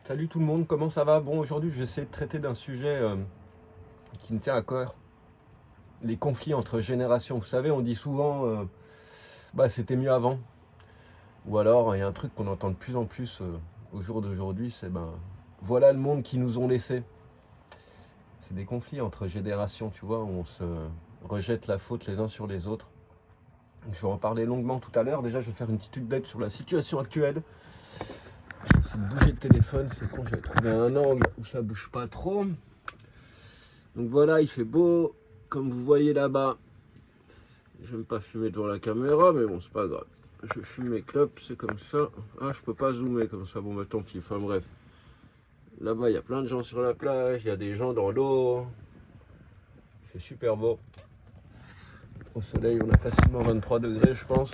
Salut tout le monde, comment ça va? Bon, aujourd'hui, je vais essayer de traiter d'un sujet qui me tient à cœur, les conflits entre générations. Vous savez, on dit souvent, bah c'était mieux avant. Ou alors, il y a un truc qu'on entend de plus en plus au jour d'aujourd'hui, c'est ben voilà le monde qu'ils nous ont laissé. C'est des conflits entre générations, tu vois, où on se rejette la faute les uns sur les autres. Je vais en parler longuement tout à l'heure. Déjà, je vais faire une petite update sur la situation actuelle. Je vais essayer de bouger le téléphone, c'est con, j'avais trouvé un angle où ça bouge pas trop. Donc voilà, il fait beau, comme vous voyez là-bas. J'aime pas fumer devant la caméra, mais bon, c'est pas grave. Je fume mes clopes, c'est comme ça. Ah, je peux pas zoomer comme ça, bon, bah tant pis. Enfin bref. Là-bas, il y a plein de gens sur la plage, il y a des gens dans l'eau. Il fait super beau. Au soleil, on a facilement 23 degrés, je pense.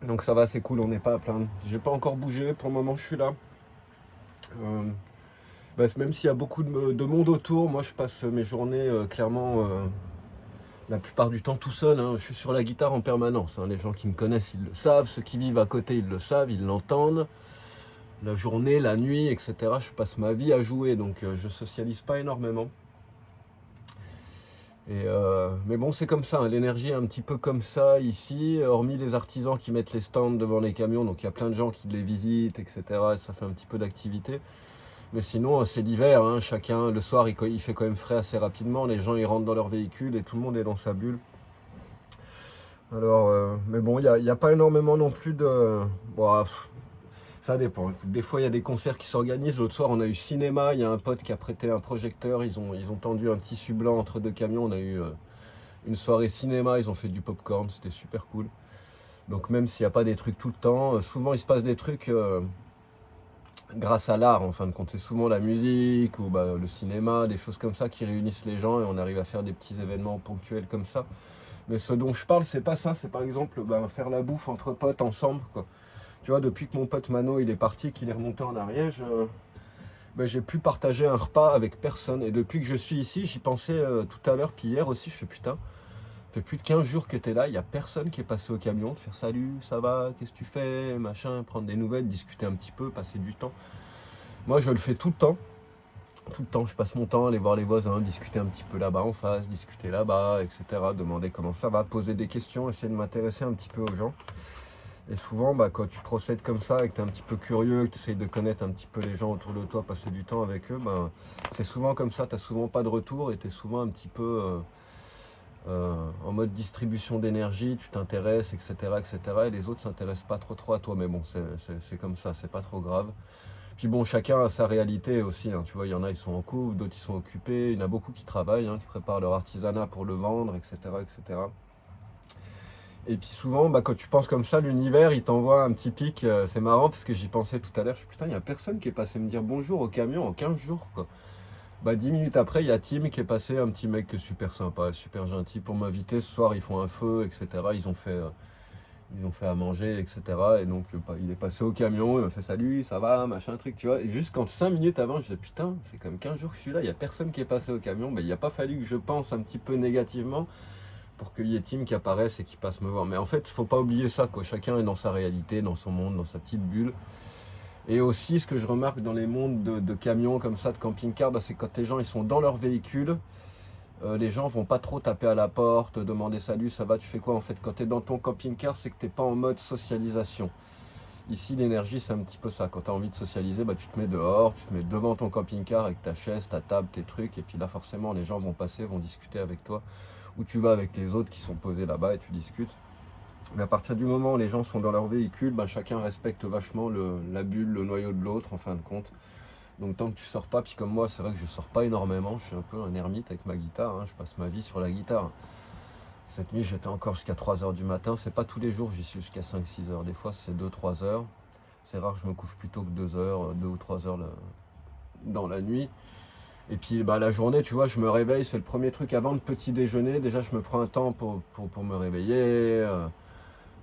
Donc ça va, c'est cool, on n'est pas à plaindre. J'ai pas encore bougé, pour le moment, je suis là. Euh, même s'il y a beaucoup de monde autour, moi, je passe mes journées clairement. La plupart du temps tout seul, hein. Je suis sur la guitare en permanence, hein. Les gens qui me connaissent, ils le savent. Ceux qui vivent à côté, ils le savent, ils l'entendent. La journée, la nuit, etc. Je passe ma vie à jouer, donc je socialise pas énormément. Mais bon, c'est comme ça, hein. L'énergie est un petit peu comme ça ici, hormis les artisans qui mettent les stands devant les camions, donc il y a plein de gens qui les visitent, etc. Et ça fait un petit peu d'activité. Mais sinon, c'est l'hiver, hein. Chacun, le soir, il fait quand même frais assez rapidement. Les gens, ils rentrent dans leur véhicule et tout le monde est dans sa bulle. Alors, mais bon, il y a pas énormément non plus de. Bon, ça dépend. Écoute, des fois, il y a des concerts qui s'organisent. L'autre soir, on a eu cinéma. Il y a un pote qui a prêté un projecteur. Ils ont tendu un tissu blanc entre deux camions. On a eu une soirée cinéma. Ils ont fait du popcorn. C'était super cool. Donc, même s'il n'y a pas des trucs tout le temps, souvent il se passe des trucs grâce à l'art, en fin de compte. C'est souvent la musique ou bah, le cinéma, des choses comme ça qui réunissent les gens et on arrive à faire des petits événements ponctuels comme ça. Mais ce dont je parle, c'est pas ça. C'est par exemple faire la bouffe entre potes ensemble, quoi. Tu vois, depuis que mon pote Mano il est parti, qu'il est remonté en Ariège, j'ai pu partager un repas avec personne. Et depuis que je suis ici, j'y pensais tout à l'heure, puis hier aussi, je fais putain, ça fait plus de 15 jours que tu es là, il n'y a personne qui est passé au camion, de faire salut, ça va, qu'est-ce que tu fais, machin, prendre des nouvelles, discuter un petit peu, passer du temps. Moi, je le fais tout le temps. Tout le temps, je passe mon temps à aller voir les voisins, discuter un petit peu là-bas en face, discuter là-bas, etc. Demander comment ça va, poser des questions, essayer de m'intéresser un petit peu aux gens. Et souvent, quand tu procèdes comme ça et que tu es un petit peu curieux, que tu essayes de connaître un petit peu les gens autour de toi, passer du temps avec eux, c'est souvent comme ça, tu n'as souvent pas de retour et tu es souvent un petit peu en mode distribution d'énergie, tu t'intéresses, etc., etc. Et les autres s'intéressent pas trop à toi, mais bon, c'est comme ça, c'est pas trop grave. Puis bon, chacun a sa réalité aussi, hein. Tu vois, il y en a, ils sont en couple, d'autres, ils sont occupés. Il y en a beaucoup qui travaillent, hein, qui préparent leur artisanat pour le vendre, etc., etc. Et puis souvent, quand tu penses comme ça, l'univers, il t'envoie un petit pic. C'est marrant parce que j'y pensais tout à l'heure. Je suis putain, il n'y a personne qui est passé me dire bonjour au camion en 15 jours, quoi. 10 minutes après, il y a Tim qui est passé, un petit mec super sympa, super gentil pour m'inviter. Ce soir, ils font un feu, etc. Ils ont fait à manger, etc. Et donc, il est passé au camion, il m'a fait salut, ça va, machin, truc, tu vois. Et juste quand 5 minutes avant, je disais putain, c'est comme 15 jours que je suis là, il n'y a personne qui est passé au camion. Mais il n'a pas fallu que je pense un petit peu négativement pour qu'il y ait Tim qui apparaisse et qui passe me voir. Mais en fait, il ne faut pas oublier ça, quoi. Chacun est dans sa réalité, dans son monde, dans sa petite bulle. Et aussi, ce que je remarque dans les mondes de camions comme ça, de camping-car, c'est quand les gens ils sont dans leur véhicule, les gens vont pas trop taper à la porte, demander salut, ça va, tu fais quoi en fait. Quand tu es dans ton camping-car, c'est que tu n'es pas en mode socialisation. Ici, l'énergie, c'est un petit peu ça. Quand tu as envie de socialiser, tu te mets dehors, tu te mets devant ton camping-car avec ta chaise, ta table, tes trucs, et puis là, forcément, les gens vont passer, vont discuter avec toi, ou tu vas avec les autres qui sont posés là-bas et tu discutes. Mais à partir du moment où les gens sont dans leur véhicule, chacun respecte vachement la bulle, le noyau de l'autre, en fin de compte. Donc tant que tu sors pas, puis comme moi, c'est vrai que je sors pas énormément, je suis un peu un ermite avec ma guitare, hein, je passe ma vie sur la guitare. Cette nuit, j'étais encore jusqu'à 3h du matin, c'est pas tous les jours, j'y suis jusqu'à 5-6 heures, des fois c'est 2-3 heures. C'est rare que je me couche plus tôt que 2 heures, 2 ou 3 heures dans la nuit. Et puis la journée, tu vois, je me réveille, c'est le premier truc avant le petit déjeuner. Déjà, je me prends un temps pour me réveiller,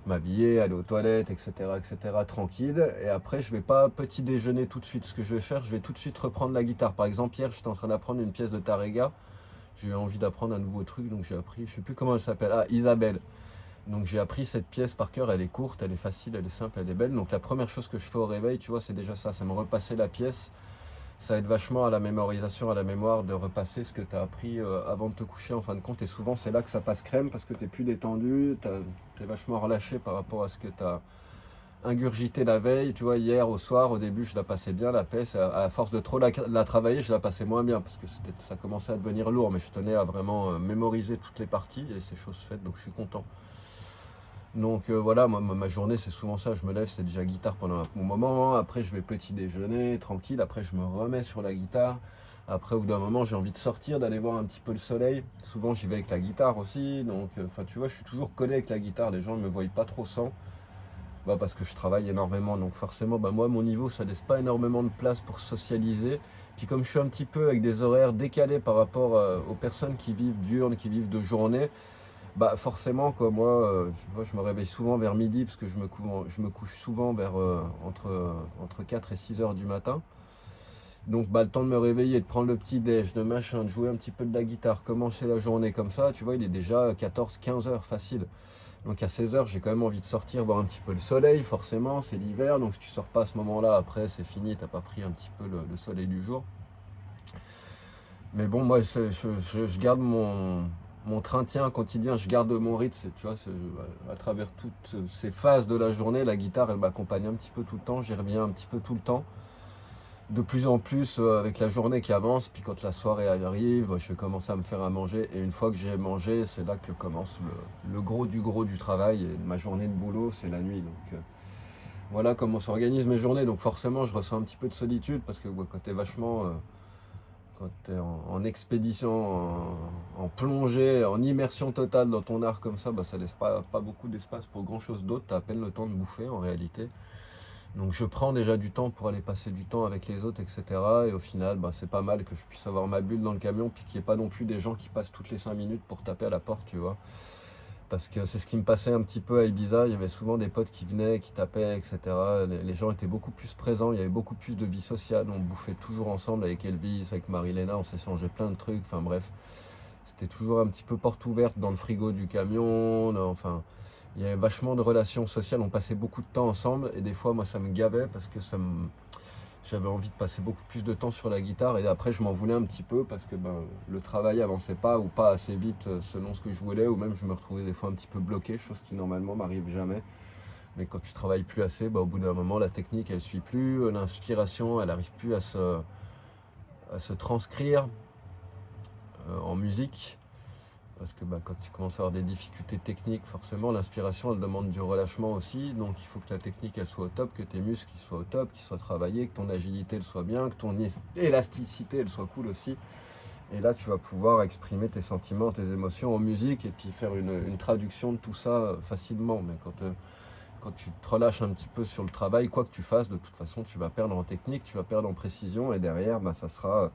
m'habiller, aller aux toilettes, etc., etc., tranquille. Et après, je vais pas petit déjeuner tout de suite. Ce que je vais faire, je vais tout de suite reprendre la guitare. Par exemple, hier, j'étais en train d'apprendre une pièce de Tarrega. J'ai eu envie d'apprendre un nouveau truc, donc j'ai appris, je sais plus comment elle s'appelle. Ah, Isabelle. Donc j'ai appris cette pièce par cœur, elle est courte, elle est facile, elle est simple, elle est belle. Donc la première chose que je fais au réveil, tu vois, c'est déjà ça, c'est me repasser la pièce. Ça aide vachement à la mémorisation, à la mémoire, de repasser ce que tu as appris avant de te coucher en fin de compte. Et souvent c'est là que ça passe crème parce que tu es plus détendu, tu es vachement relâché par rapport à ce que tu as ingurgité la veille. Tu vois, hier au soir, au début, je la passais bien, la pièce. À force de trop la travailler, je la passais moins bien parce que ça commençait à devenir lourd. Mais je tenais à vraiment mémoriser toutes les parties et c'est chose faite, donc je suis content. Donc voilà, moi, ma journée c'est souvent ça, je me lève, c'est déjà guitare pendant un bon moment, après je vais petit déjeuner, tranquille, après je me remets sur la guitare, après au bout d'un moment j'ai envie de sortir, d'aller voir un petit peu le soleil, souvent j'y vais avec la guitare aussi, donc enfin tu vois, je suis toujours collé avec la guitare, les gens ne me voient pas trop sans, bah, parce que je travaille énormément, donc forcément bah, moi mon niveau ça laisse pas énormément de place pour socialiser, puis comme je suis un petit peu avec des horaires décalés par rapport aux personnes qui vivent diurnes, qui vivent de journée, bah forcément, quoi, moi, je me réveille souvent vers midi parce que je me couche souvent vers entre 4 et 6 heures du matin. Donc bah, le temps de me réveiller, de prendre le petit déj, de machin, de jouer un petit peu de la guitare, commencer la journée comme ça, tu vois, il est déjà 14-15 heures facile. Donc à 16 heures, j'ai quand même envie de sortir, voir un petit peu le soleil, forcément, c'est l'hiver, donc si tu sors pas à ce moment-là, après c'est fini, t'as pas pris un petit peu le soleil du jour. Mais bon, moi, je garde mon train-tien quotidien, je garde mon rythme, tu vois, à travers toutes ces phases de la journée, la guitare, elle m'accompagne un petit peu tout le temps, j'y reviens un petit peu tout le temps. De plus en plus avec la journée qui avance, puis quand la soirée arrive, je vais commencer à me faire à manger, et une fois que j'ai mangé, c'est là que commence le gros du travail, et ma journée de boulot, c'est la nuit. Donc voilà comment s'organisent mes journées, donc forcément, je ressens un petit peu de solitude, parce que quand t'es vachement... quand tu es en expédition, en plongée, en immersion totale dans ton art comme ça, bah, ça laisse pas beaucoup d'espace pour grand chose d'autre. Tu as à peine le temps de bouffer en réalité. Donc je prends déjà du temps pour aller passer du temps avec les autres, etc. Et au final, bah, c'est pas mal que je puisse avoir ma bulle dans le camion, puis qu'il n'y ait pas non plus des gens qui passent toutes les 5 minutes pour taper à la porte, tu vois. Parce que c'est ce qui me passait un petit peu à Ibiza, il y avait souvent des potes qui venaient, qui tapaient, etc. Les gens étaient beaucoup plus présents, il y avait beaucoup plus de vie sociale, on bouffait toujours ensemble avec Elvis, avec Marie-Léna, on s'échangeait plein de trucs, enfin bref. C'était toujours un petit peu porte ouverte dans le frigo du camion, enfin, il y avait vachement de relations sociales, on passait beaucoup de temps ensemble, et des fois moi ça me gavait parce que j'avais envie de passer beaucoup plus de temps sur la guitare, et après je m'en voulais un petit peu parce que le travail avançait pas ou pas assez vite selon ce que je voulais, ou même je me retrouvais des fois un petit peu bloqué, chose qui normalement m'arrive jamais. Mais quand tu travailles plus assez, au bout d'un moment la technique elle suit plus, l'inspiration elle arrive plus à se transcrire en musique. Parce que quand tu commences à avoir des difficultés techniques, forcément l'inspiration elle demande du relâchement aussi, donc il faut que ta technique elle soit au top, que tes muscles ils soient au top, qu'ils soient travaillés, que ton agilité elle soit bien, que ton élasticité elle soit cool aussi. Et là tu vas pouvoir exprimer tes sentiments, tes émotions en musique, et puis faire une traduction de tout ça facilement. Mais quand tu te relâches un petit peu sur le travail, quoi que tu fasses, de toute façon tu vas perdre en technique, tu vas perdre en précision, et derrière ça sera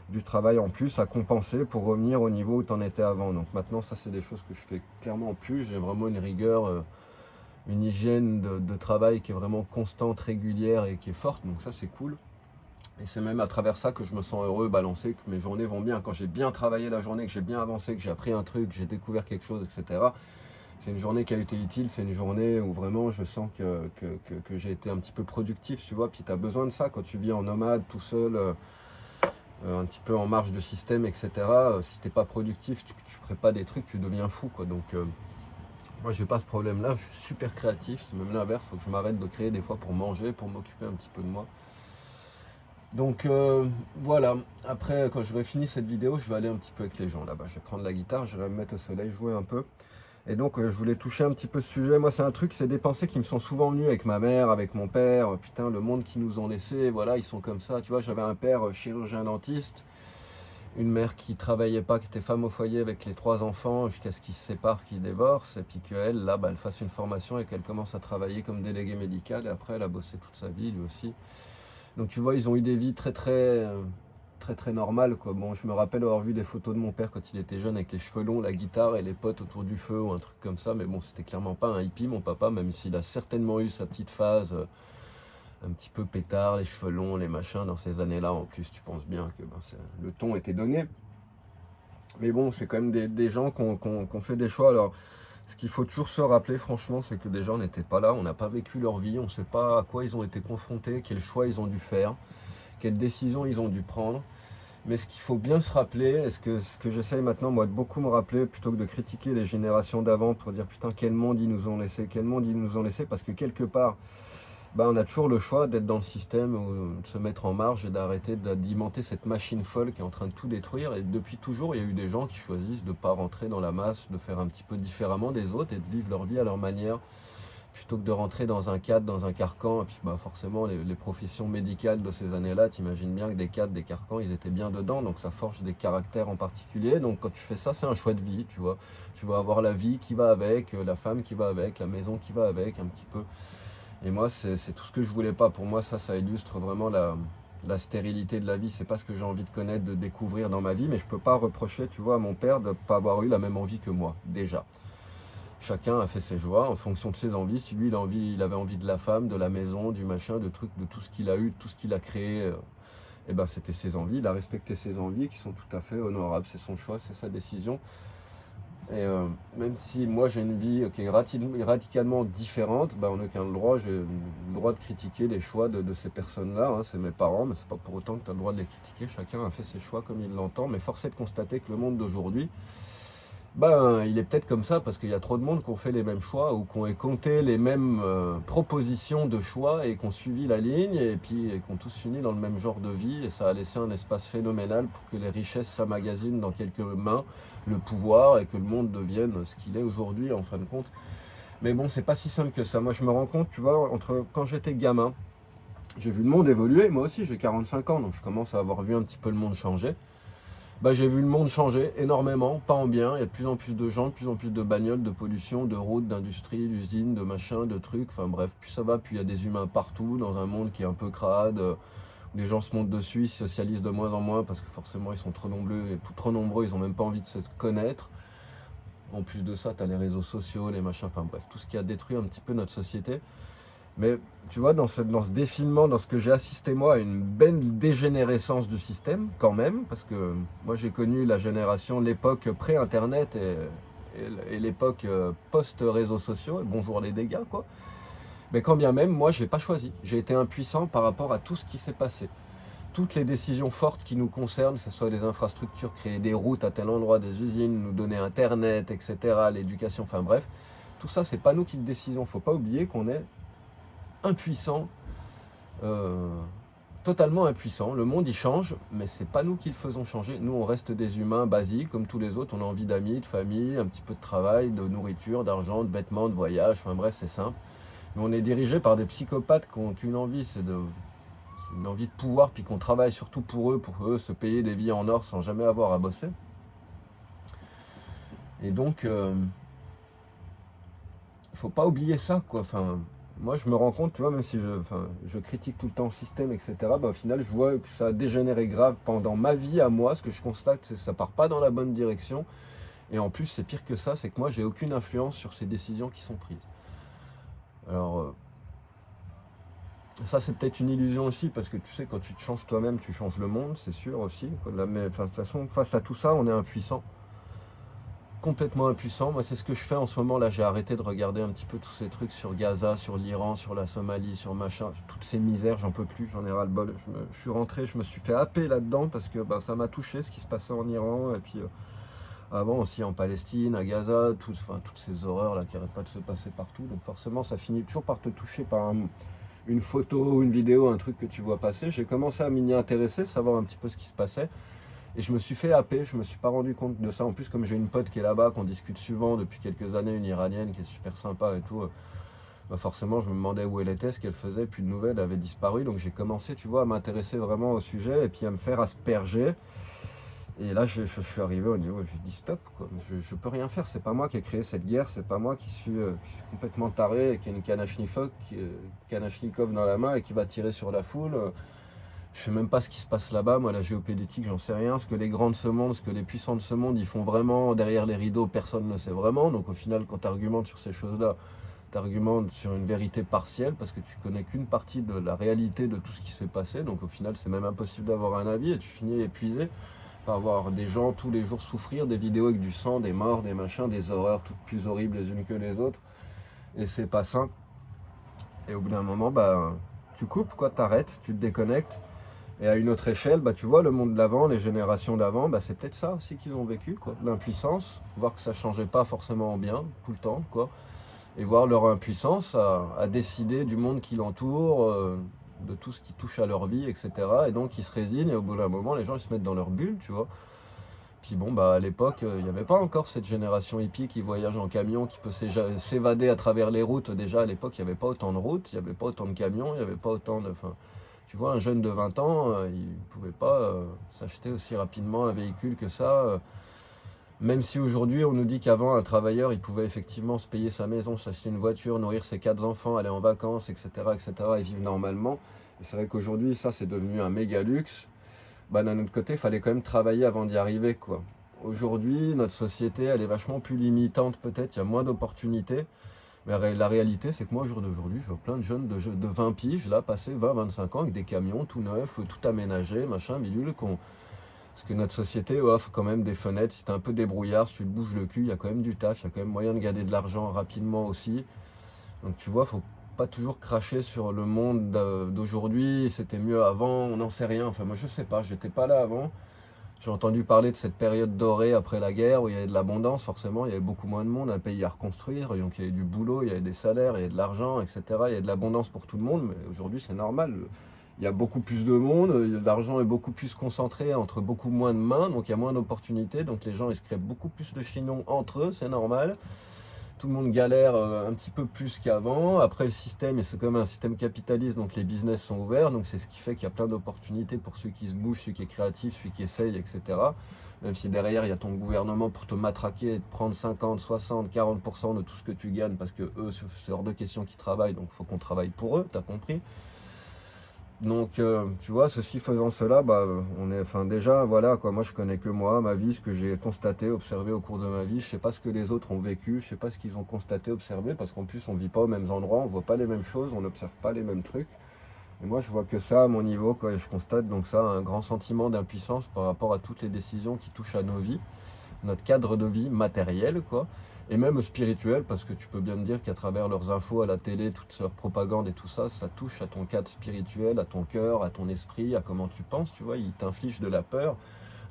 du travail en plus à compenser pour revenir au niveau où tu en étais avant. Donc maintenant ça c'est des choses que je fais clairement plus, j'ai vraiment une rigueur, une hygiène de travail qui est vraiment constante, régulière et qui est forte, donc ça c'est cool. Et c'est même à travers ça que je me sens heureux, balancé, que mes journées vont bien. Quand j'ai bien travaillé la journée, que j'ai bien avancé, que j'ai appris un truc, que j'ai découvert quelque chose, etc. C'est une journée qui a été utile, c'est une journée où vraiment je sens que j'ai été un petit peu productif, tu vois. Puis tu as besoin de ça quand tu vis en nomade, tout seul, un petit peu en marge de système, etc. Si t'es pas productif, tu ferais pas des trucs, tu deviens fou, quoi. Donc moi j'ai pas ce problème-là, je suis super créatif, c'est même l'inverse, faut que je m'arrête de créer des fois pour manger, pour m'occuper un petit peu de moi. Donc voilà, après quand j'aurai fini cette vidéo, je vais aller un petit peu avec les gens là-bas. Je vais prendre la guitare, je vais me mettre au soleil, jouer un peu. Et donc je voulais toucher un petit peu ce sujet. Moi c'est un truc, c'est des pensées qui me sont souvent venues avec ma mère, avec mon père. Putain, le monde qu'ils nous ont laissé, voilà, ils sont comme ça. Tu vois, j'avais un père chirurgien dentiste, une mère qui travaillait pas, qui était femme au foyer avec les 3 enfants jusqu'à ce qu'ils se séparent, qu'ils divorcent, et puis qu'elle, là, elle fasse une formation et qu'elle commence à travailler comme déléguée médicale. Et après, elle a bossé toute sa vie, lui aussi. Donc tu vois, ils ont eu des vies très normales, quoi. Bon, je me rappelle avoir vu des photos de mon père quand il était jeune avec les cheveux longs, la guitare et les potes autour du feu ou un truc comme ça. Mais bon, c'était clairement pas un hippie, mon papa, même s'il a certainement eu sa petite phase un petit peu pétard, les cheveux longs, les machins. Dans ces années-là, en plus, tu penses bien que le ton était donné. Mais bon, c'est quand même des gens qui ont fait des choix. Alors, Ce qu'il faut toujours se rappeler, franchement, c'est que des gens n'étaient pas là, on n'a pas vécu leur vie, on ne sait pas à quoi ils ont été confrontés, quels choix ils ont dû faire, quelles décisions ils ont dû prendre. Mais ce qu'il faut bien se rappeler, et ce que j'essaye maintenant, moi, de beaucoup me rappeler, plutôt que de critiquer les générations d'avant pour dire putain, quel monde ils nous ont laissé, quel monde ils nous ont laissé, parce que quelque part, bah, on a toujours le choix d'être dans le système, ou de se mettre en marge et d'arrêter d'alimenter cette machine folle qui est en train de tout détruire. Et depuis toujours, il y a eu des gens qui choisissent de ne pas rentrer dans la masse, de faire un petit peu différemment des autres et de vivre leur vie à leur manière, plutôt que de rentrer dans un cadre, dans un carcan. Et puis bah, forcément, les professions médicales de ces années-là, t'imagines bien que des cadres, des carcans, ils étaient bien dedans, donc ça forge des caractères en particulier. Donc quand tu fais ça, c'est un choix de vie, tu vois. Tu vas avoir la vie qui va avec, la femme qui va avec, la maison qui va avec, un petit peu. Et moi, c'est tout ce que je voulais pas. Pour moi, ça illustre vraiment la stérilité de la vie. C'est pas ce que j'ai envie de connaître, de découvrir dans ma vie, mais je peux pas reprocher, tu vois, à mon père de ne pas avoir eu la même envie que moi, déjà. Chacun a fait ses choix en fonction de ses envies. Si lui, il avait envie de la femme, de la maison, du machin, de trucs, de tout ce qu'il a eu, de tout ce qu'il a créé, et ben c'était ses envies. Il a respecté ses envies qui sont tout à fait honorables. C'est son choix, c'est sa décision. Et même si moi j'ai une vie qui est radicalement différente, ben, on n'a aucun droit, j'ai le droit de critiquer les choix de ces personnes-là, hein, c'est mes parents, mais c'est pas pour autant que tu as le droit de les critiquer, chacun a fait ses choix comme il l'entend, mais force est de constater que le monde d'aujourd'hui, ben, il est peut-être comme ça parce qu'il y a trop de monde qui ont fait les mêmes choix ou qui ont écouté les mêmes propositions de choix et qui ont suivi la ligne et puis qui ont tous fini dans le même genre de vie et ça a laissé un espace phénoménal pour que les richesses s'emmagasinent dans quelques mains, le pouvoir et que le monde devienne ce qu'il est aujourd'hui en fin de compte. Mais bon, c'est pas si simple que ça. Moi, je me rends compte, tu vois, entre quand j'étais gamin, j'ai vu le monde évoluer. Moi aussi, j'ai 45 ans, donc je commence à avoir vu un petit peu le monde changer. Bah, j'ai vu le monde changer énormément, pas en bien. Il y a de plus en plus de gens, de plus en plus de bagnoles, de pollution, de routes, d'industries, d'usines, de machins, de trucs. Enfin bref, plus ça va, plus il y a des humains partout, dans un monde qui est un peu crade, où les gens se montent dessus, ils se socialisent de moins en moins parce que forcément ils sont trop nombreux, et trop nombreux, ils n'ont même pas envie de se connaître. En plus de ça, tu as les réseaux sociaux, les machins, enfin bref, tout ce qui a détruit un petit peu notre société. Mais tu vois, dans ce défilement, dans ce que j'ai assisté moi, à une belle dégénérescence du système, quand même, parce que moi j'ai connu la génération, l'époque pré-internet et l'époque post-réseaux sociaux, et bonjour les dégâts, quoi. Mais quand bien même, moi j'ai pas choisi. J'ai été impuissant par rapport à tout ce qui s'est passé. Toutes les décisions fortes qui nous concernent, que ce soit des infrastructures, créer des routes à tel endroit, des usines, nous donner Internet, etc., l'éducation, enfin bref, tout ça, c'est pas nous qui le décidons. Faut pas oublier qu'on est impuissant, euh, totalement impuissant. Le monde il change, mais c'est pas nous qui le faisons changer. Nous on reste des humains basiques comme tous les autres. On a envie d'amis, de famille, un petit peu de travail, de nourriture, d'argent, de vêtements, de voyage. Enfin bref, c'est simple. Mais on est dirigé par des psychopathes qui ont qu'une envie, c'est une envie de pouvoir, puis qu'on travaille surtout pour eux se payer des vies en or sans jamais avoir à bosser. Et donc, faut pas oublier ça, quoi. Enfin, moi, je me rends compte, tu vois, même si je critique tout le temps le système, etc., bah, au final, je vois que ça a dégénéré grave pendant ma vie à moi. Ce que je constate, c'est que ça part pas dans la bonne direction. Et en plus, c'est pire que ça, c'est que moi, j'ai aucune influence sur ces décisions qui sont prises. Alors, ça, c'est peut-être une illusion aussi, parce que tu sais, quand tu te changes toi-même, tu changes le monde, c'est sûr aussi. Mais enfin, de toute façon, face à tout ça, on est impuissant. Complètement impuissant. Moi, c'est ce que je fais en ce moment. Là, j'ai arrêté de regarder un petit peu tous ces trucs sur Gaza, sur l'Iran, sur la Somalie, sur machin. Toutes ces misères, j'en peux plus, j'en ai ras le bol. Je suis rentré, je me suis fait happer là-dedans parce que ben, ça m'a touché ce qui se passait en Iran. Et puis avant aussi en Palestine, à Gaza, toutes ces horreurs là qui n'arrêtent pas de se passer partout. Donc forcément, ça finit toujours par te toucher par une photo, une vidéo, un truc que tu vois passer. J'ai commencé à m'y intéresser, savoir un petit peu ce qui se passait. Et je me suis fait happer, je me suis pas rendu compte de ça. En plus, comme j'ai une pote qui est là-bas, qu'on discute souvent depuis quelques années, une Iranienne qui est super sympa et tout, bah forcément, je me demandais où elle était, ce qu'elle faisait, puis de nouvelles, elle avait disparu. Donc j'ai commencé, tu vois, à m'intéresser vraiment au sujet et puis à me faire asperger. Et là, je suis arrivé au niveau, j'ai dit stop, quoi. Je peux rien faire, c'est pas moi qui ai créé cette guerre, c'est pas moi qui suis complètement taré et qui a une Kalachnikov dans la main et qui va tirer sur la foule. Je sais même pas ce qui se passe là-bas, moi la géopolitique j'en sais rien, ce que les grands de ce monde, ce que les puissants de ce monde ils font vraiment derrière les rideaux, personne ne sait vraiment. Donc au final quand tu argumentes sur ces choses-là, tu argumentes sur une vérité partielle parce que tu connais qu'une partie de la réalité de tout ce qui s'est passé. Donc au final c'est même impossible d'avoir un avis et tu finis épuisé. Pas voir des gens tous les jours souffrir, des vidéos avec du sang, des morts, des machins, des horreurs toutes plus horribles les unes que les autres. Et c'est pas sain. Et au bout d'un moment, bah, tu coupes, quoi, t'arrêtes, tu te déconnectes. Et à une autre échelle, bah, tu vois, le monde d'avant, les générations d'avant, bah, c'est peut-être ça aussi qu'ils ont vécu, quoi. L'impuissance, voir que ça changeait pas forcément en bien, tout le temps, quoi. Et voir leur impuissance à décider du monde qui l'entoure, de tout ce qui touche à leur vie, etc. Et donc ils se résignent et au bout d'un moment, les gens ils se mettent dans leur bulle, tu vois. Puis bon, bah à l'époque, il n'y avait pas encore cette génération hippie qui voyage en camion, qui peut s'évader à travers les routes. Déjà à l'époque, il n'y avait pas autant de routes, il n'y avait pas autant de camions, il n'y avait pas autant de... Enfin, tu vois, un jeune de 20 ans, il ne pouvait pas s'acheter aussi rapidement un véhicule que ça. Même si aujourd'hui on nous dit qu'avant un travailleur il pouvait effectivement se payer sa maison, s'acheter une voiture, nourrir ses 4 enfants, aller en vacances, etc., etc., et vivre normalement. Et c'est vrai qu'aujourd'hui ça c'est devenu un méga luxe. Bah, d'un autre côté il fallait quand même travailler avant d'y arriver, quoi. Aujourd'hui notre société elle est vachement plus limitante, peut-être il y a moins d'opportunités. Mais la réalité c'est que moi au jour d'aujourd'hui je vois plein de jeunes de 20 piges là passer 20-25 ans avec des camions tout neufs, tout aménagés, machin, bidule, parce que notre société offre quand même des fenêtres. Si t'es un peu débrouillard, si tu te bouges le cul, il y a quand même du taf, il y a quand même moyen de gagner de l'argent rapidement aussi. Donc tu vois, faut pas toujours cracher sur le monde d'aujourd'hui, c'était mieux avant, on n'en sait rien. Enfin moi je sais pas, j'étais pas là avant. J'ai entendu parler de cette période dorée après la guerre où il y avait de l'abondance, forcément, il y avait beaucoup moins de monde, un pays à reconstruire, donc il y avait du boulot, il y avait des salaires, il y avait de l'argent, etc. Il y avait de l'abondance pour tout le monde, mais aujourd'hui c'est normal. Il y a beaucoup plus de monde, l'argent est beaucoup plus concentré entre beaucoup moins de mains, donc il y a moins d'opportunités, donc les gens ils se créent beaucoup plus de chignons entre eux, c'est normal. Tout le monde galère un petit peu plus qu'avant. Après le système, et c'est comme un système capitaliste, donc les business sont ouverts, donc c'est ce qui fait qu'il y a plein d'opportunités pour ceux qui se bougent, celui qui est créatif, celui qui essaye, etc. Même si derrière il y a ton gouvernement pour te matraquer et te prendre 50, 60, 40% de tout ce que tu gagnes, parce que eux, c'est hors de question qu'ils travaillent, donc il faut qu'on travaille pour eux, t'as compris. Donc, tu vois, ceci faisant cela, bah, on est, enfin déjà, voilà, quoi. Moi, je connais que moi, ma vie, ce que j'ai constaté, observé au cours de ma vie. Je sais pas ce que les autres ont vécu, je sais pas ce qu'ils ont constaté, observé, parce qu'en plus, on vit pas aux mêmes endroits, on voit pas les mêmes choses, on n'observe pas les mêmes trucs. Et moi, je vois que ça à mon niveau, quoi, et je constate donc ça, un grand sentiment d'impuissance par rapport à toutes les décisions qui touchent à nos vies, notre cadre de vie matériel, quoi, et même spirituel, parce que tu peux bien me dire qu'à travers leurs infos à la télé, toute leur propagande et tout ça, ça touche à ton cadre spirituel, à ton cœur, à ton esprit, à comment tu penses, tu vois, ils t'infligent de la peur,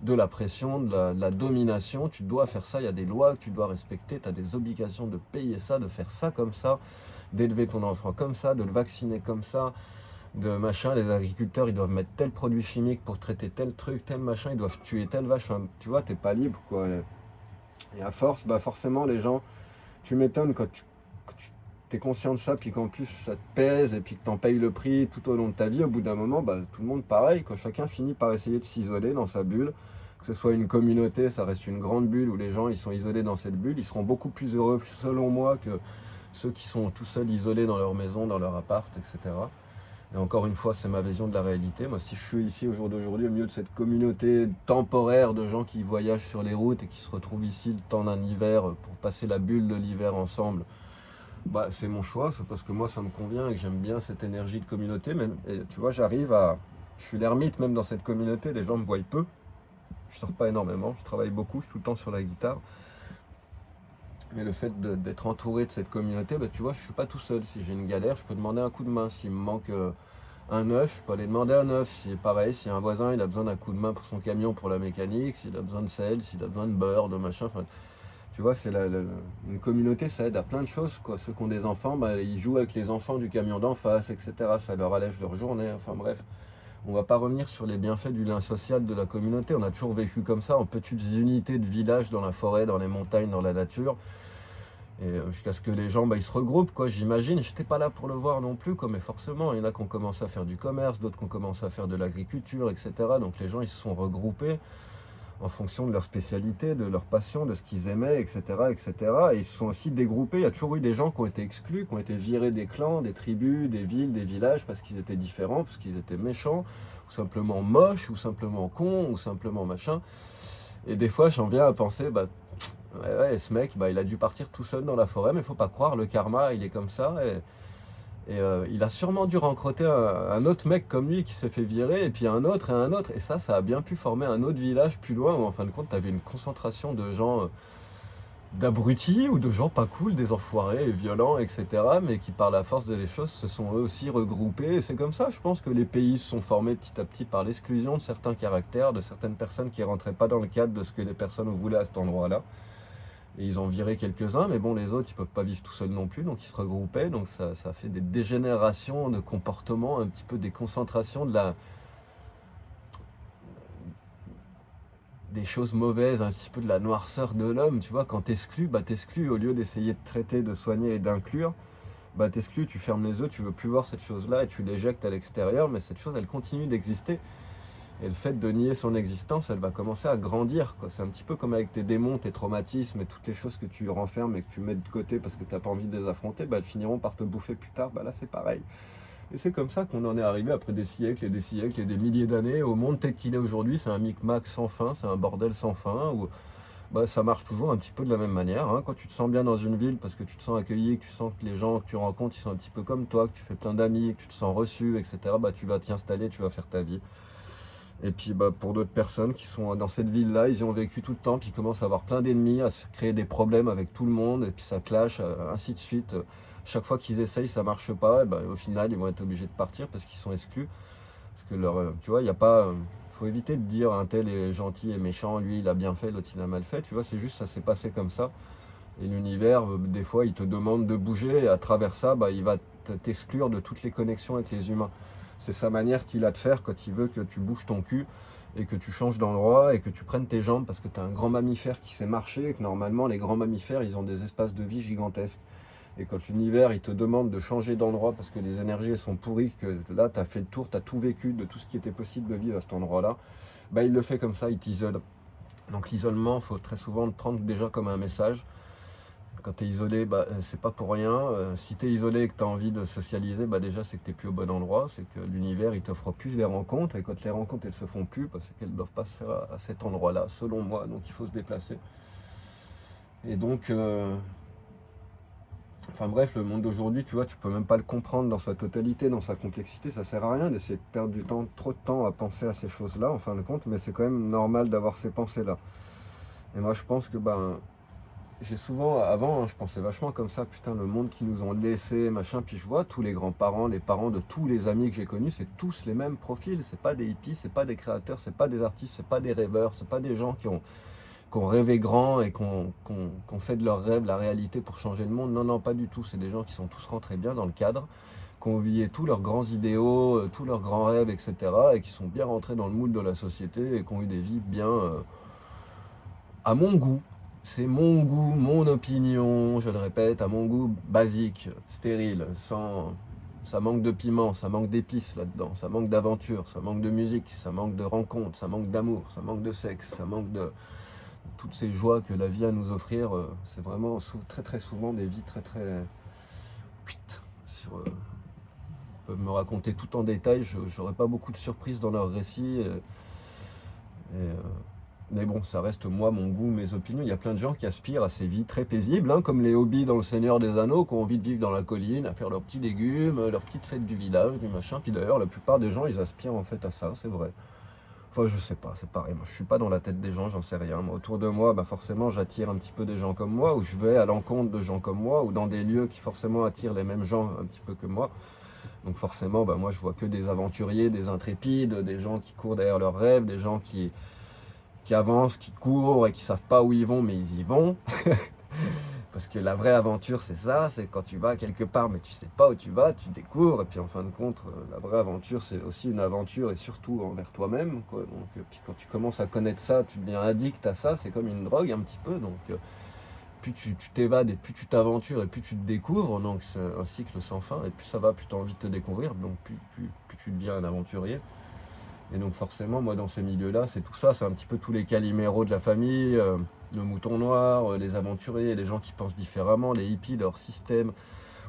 de la pression, de la domination, tu dois faire ça, il y a des lois que tu dois respecter, tu as des obligations de payer ça, de faire ça comme ça, d'élever ton enfant comme ça, de le vacciner comme ça, de machin, les agriculteurs ils doivent mettre tel produit chimique pour traiter tel truc, tel machin, ils doivent tuer telle vache, enfin, tu vois, t'es pas libre, quoi. Et à force, bah forcément les gens, tu m'étonnes quand tu es conscient de ça, puis qu'en plus ça te pèse, et puis que tu en payes le prix tout au long de ta vie, au bout d'un moment, bah, tout le monde pareil, quoi. Chacun finit par essayer de s'isoler dans sa bulle, que ce soit une communauté, ça reste une grande bulle où les gens ils sont isolés dans cette bulle, ils seront beaucoup plus heureux selon moi que ceux qui sont tout seuls isolés dans leur maison, dans leur appart, etc. Et encore une fois, c'est ma vision de la réalité. Moi, si je suis ici au jour d'aujourd'hui, au milieu de cette communauté temporaire de gens qui voyagent sur les routes et qui se retrouvent ici le temps d'un hiver pour passer la bulle de l'hiver ensemble, bah, c'est mon choix. C'est parce que moi, ça me convient et que j'aime bien cette énergie de communauté. Même, et tu vois, je suis l'ermite même dans cette communauté. Les gens me voient peu. Je sors pas énormément. Je travaille beaucoup. Je suis tout le temps sur la guitare. Mais le fait d'être entouré de cette communauté, bah, tu vois, je suis pas tout seul. Si j'ai une galère, je peux demander un coup de main. S'il me manque un œuf, je peux aller demander un œuf. Si pareil, si un voisin il a besoin d'un coup de main pour son camion, pour la mécanique, s'il a besoin de sel, s'il a besoin de beurre, de machin. Enfin, tu vois, une communauté, ça aide à plein de choses, quoi. Ceux qui ont des enfants, bah, ils jouent avec les enfants du camion d'en face, etc. Ça leur allège leur journée. Enfin bref, on va pas revenir sur les bienfaits du lien social de la communauté. On a toujours vécu comme ça, en petites unités de villages, dans la forêt, dans les montagnes, dans la nature. Et jusqu'à ce que les gens bah, ils se regroupent, quoi, j'imagine. J'étais pas là pour le voir non plus, quoi, mais forcément, il y en a qui ont commencé à faire du commerce, d'autres qui ont commencé à faire de l'agriculture, etc. Donc les gens ils se sont regroupés en fonction de leur spécialité, de leur passion, de ce qu'ils aimaient, etc., etc. Et ils se sont aussi dégroupés. Il y a toujours eu des gens qui ont été exclus, qui ont été virés des clans, des tribus, des villes, des villages, parce qu'ils étaient différents, parce qu'ils étaient méchants, ou simplement moches, ou simplement cons, ou simplement machin. Et des fois, j'en viens à penser, bah, ouais, ce mec, bah, il a dû partir tout seul dans la forêt, mais faut pas croire, le karma, il est comme ça. Et il a sûrement dû recruter un autre mec comme lui qui s'est fait virer, et puis un autre et un autre. Et ça a bien pu former un autre village plus loin où en fin de compte, tu avais une concentration de gens, d'abrutis ou de gens pas cool, des enfoirés et violents, etc. Mais qui par la force de les choses se sont eux aussi regroupés. Et c'est comme ça, je pense que les pays se sont formés petit à petit par l'exclusion de certains caractères, de certaines personnes qui rentraient pas dans le cadre de ce que les personnes voulaient à cet endroit-là. Et ils ont viré quelques-uns, mais bon, les autres, ils peuvent pas vivre tout seuls non plus, donc ils se regroupaient, donc ça fait des dégénérations de comportements, un petit peu des concentrations des choses mauvaises, un petit peu de la noirceur de l'homme, tu vois, quand t'exclus, bah t'exclus, au lieu d'essayer de traiter, de soigner et d'inclure, bah t'exclus, tu fermes les yeux, tu veux plus voir cette chose-là et tu l'éjectes à l'extérieur, mais cette chose, elle continue d'exister. Et le fait de nier son existence, elle va commencer à grandir, quoi. C'est un petit peu comme avec tes démons, tes traumatismes et toutes les choses que tu renfermes et que tu mets de côté parce que tu n'as pas envie de les affronter, bah, elles finiront par te bouffer plus tard. Bah, là, c'est pareil. Et c'est comme ça qu'on en est arrivé après des siècles et des siècles et des milliers d'années au monde tel qu'il est aujourd'hui. C'est un micmac sans fin, c'est un bordel sans fin où bah, ça marche toujours un petit peu de la même manière, hein. Quand tu te sens bien dans une ville parce que tu te sens accueilli, que tu sens que les gens que tu rencontres ils sont un petit peu comme toi, que tu fais plein d'amis, que tu te sens reçu, etc., bah, tu vas t'y installer, tu vas faire ta vie. Et puis bah, pour d'autres personnes qui sont dans cette ville-là, ils y ont vécu tout le temps, puis ils commencent à avoir plein d'ennemis, à se créer des problèmes avec tout le monde, et puis ça clash, ainsi de suite. Chaque fois qu'ils essayent, ça marche pas, et bah, au final, ils vont être obligés de partir parce qu'ils sont exclus. Parce que tu vois, il n'y a pas. Faut éviter de dire un tel est gentil et méchant, lui il a bien fait, l'autre il a mal fait. Tu vois, c'est juste ça s'est passé comme ça. Et l'univers, des fois, il te demande de bouger, et à travers ça, bah, il va t'exclure de toutes les connexions avec les humains. C'est sa manière qu'il a de faire quand il veut que tu bouges ton cul et que tu changes d'endroit et que tu prennes tes jambes parce que tu as un grand mammifère qui sait marcher et que normalement, les grands mammifères, ils ont des espaces de vie gigantesques. Et quand l'univers, il te demande de changer d'endroit parce que les énergies sont pourries, que là, tu as fait le tour, tu as tout vécu de tout ce qui était possible de vivre à cet endroit-là, bah, il le fait comme ça, il t'isole. Donc l'isolement, il faut très souvent le prendre déjà comme un message. Quand tu es isolé, bah, c'est pas pour rien. Si tu es isolé et que tu as envie de socialiser, bah, déjà c'est que tu n'es plus au bon endroit, c'est que l'univers il t'offre plus les rencontres, et quand les rencontres elles se font plus, bah, c'est qu'elles ne doivent pas se faire à cet endroit-là, selon moi, donc il faut se déplacer. Et donc, enfin bref, le monde d'aujourd'hui, tu vois, tu peux même pas le comprendre dans sa totalité, dans sa complexité, ça sert à rien d'essayer de perdre du temps, trop de temps à penser à ces choses-là, en fin de compte, mais c'est quand même normal d'avoir ces pensées-là. Et moi je pense que ben j'ai souvent, avant, hein, je pensais vachement comme ça, putain, le monde qui nous ont laissé, machin, puis je vois tous les grands-parents, les parents de tous les amis que j'ai connus, c'est tous les mêmes profils, c'est pas des hippies, c'est pas des créateurs, c'est pas des artistes, c'est pas des rêveurs, c'est pas des gens qui ont rêvé grand et qui ont fait de leurs rêves la réalité pour changer le monde, non, non, pas du tout, c'est des gens qui sont tous rentrés bien dans le cadre, qui ont oublié tous leurs grands idéaux, tous leurs grands rêves, etc., et qui sont bien rentrés dans le moule de la société et qui ont eu des vies bien, à mon goût. C'est mon goût, mon opinion, je le répète, à mon goût basique, stérile, sans. Ça manque de piment, ça manque d'épices là-dedans, ça manque d'aventure, ça manque de musique, ça manque de rencontres, ça manque d'amour, ça manque de sexe, ça manque de toutes ces joies que la vie a à nous offrir. C'est vraiment très très souvent des vies très très. Sur, ils peuvent me raconter tout en détail, je n'aurai pas beaucoup de surprises dans leurs récits. Mais bon, ça reste moi, mon goût, mes opinions. Il y a plein de gens qui aspirent à ces vies très paisibles, hein, comme les hobbies dans le Seigneur des Anneaux, qui ont envie de vivre dans la colline, à faire leurs petits légumes, leurs petites fêtes du village, du machin. Puis d'ailleurs, la plupart des gens, ils aspirent en fait à ça, c'est vrai. Enfin, je sais pas, c'est pareil. Moi, je suis pas dans la tête des gens, j'en sais rien. Moi, autour de moi, bah, forcément, j'attire un petit peu des gens comme moi, ou je vais à l'encontre de gens comme moi, ou dans des lieux qui forcément attirent les mêmes gens un petit peu que moi. Donc forcément, bah, moi, je vois que des aventuriers, des intrépides, des gens qui courent derrière leurs rêves, des gens qui avancent, qui courent et qui savent pas où ils vont, mais ils y vont. Parce que la vraie aventure, c'est ça, c'est quand tu vas quelque part, mais tu sais pas où tu vas, tu découvres. Et puis en fin de compte, la vraie aventure, c'est aussi une aventure et surtout envers toi-même, quoi. Donc, puis quand tu commences à connaître ça, tu deviens addict à ça, c'est comme une drogue un petit peu. Donc, plus tu t'évades et plus tu t'aventures et plus tu te découvres. Donc, c'est un cycle sans fin. Et plus ça va, plus tu as envie de te découvrir. Donc, plus tu deviens un aventurier. Et donc forcément, moi dans ces milieux-là, c'est tout ça, c'est un petit peu tous les caliméros de la famille, le mouton noir, les aventuriers, les gens qui pensent différemment, les hippies, leur système,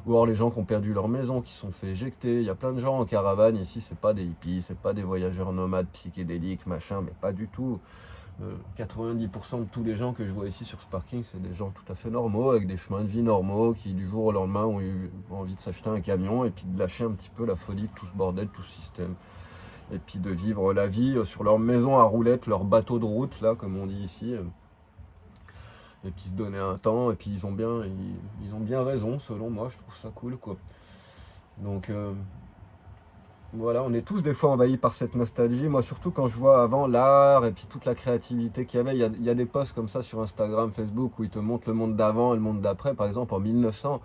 ou alors les gens qui ont perdu leur maison, qui se sont fait éjecter. Il y a plein de gens en caravane ici, c'est pas des hippies, c'est pas des voyageurs nomades psychédéliques, machin, mais pas du tout. 90% de tous les gens que je vois ici sur ce parking, c'est des gens tout à fait normaux, avec des chemins de vie normaux, qui du jour au lendemain ont eu envie de s'acheter un camion et puis de lâcher un petit peu la folie de tout ce bordel, tout ce système. Et puis de vivre la vie sur leur maison à roulettes, leur bateau de route, là, comme on dit ici. Et puis se donner un temps, et puis ils ont bien raison, selon moi, je trouve ça cool, quoi. Donc voilà, on est tous des fois envahis par cette nostalgie. Moi, surtout quand je vois avant l'art et puis toute la créativité qu'il y avait. Il y a des posts comme ça sur Instagram, Facebook, où ils te montrent le monde d'avant et le monde d'après. Par exemple, en 1900,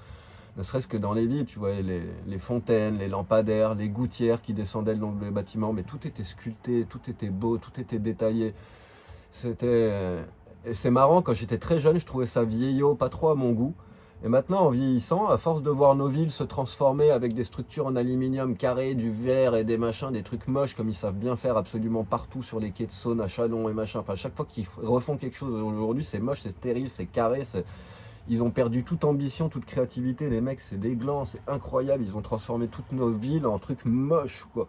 ne serait-ce que dans les villes, tu vois, les fontaines, les lampadaires, les gouttières qui descendaient le long des bâtiments, mais tout était sculpté, tout était beau, tout était détaillé. Et c'est marrant, quand j'étais très jeune, je trouvais ça vieillot, pas trop à mon goût. Et maintenant, en vieillissant, à force de voir nos villes se transformer avec des structures en aluminium carré, du verre et des machins, des trucs moches comme ils savent bien faire absolument partout sur les quais de Saône, à Châlons et machin. Enfin, chaque fois qu'ils refont quelque chose aujourd'hui, c'est moche, c'est stérile, c'est carré. Ils ont perdu toute ambition, toute créativité. Les mecs, c'est des glands, c'est incroyable. Ils ont transformé toutes nos villes en trucs moches, quoi.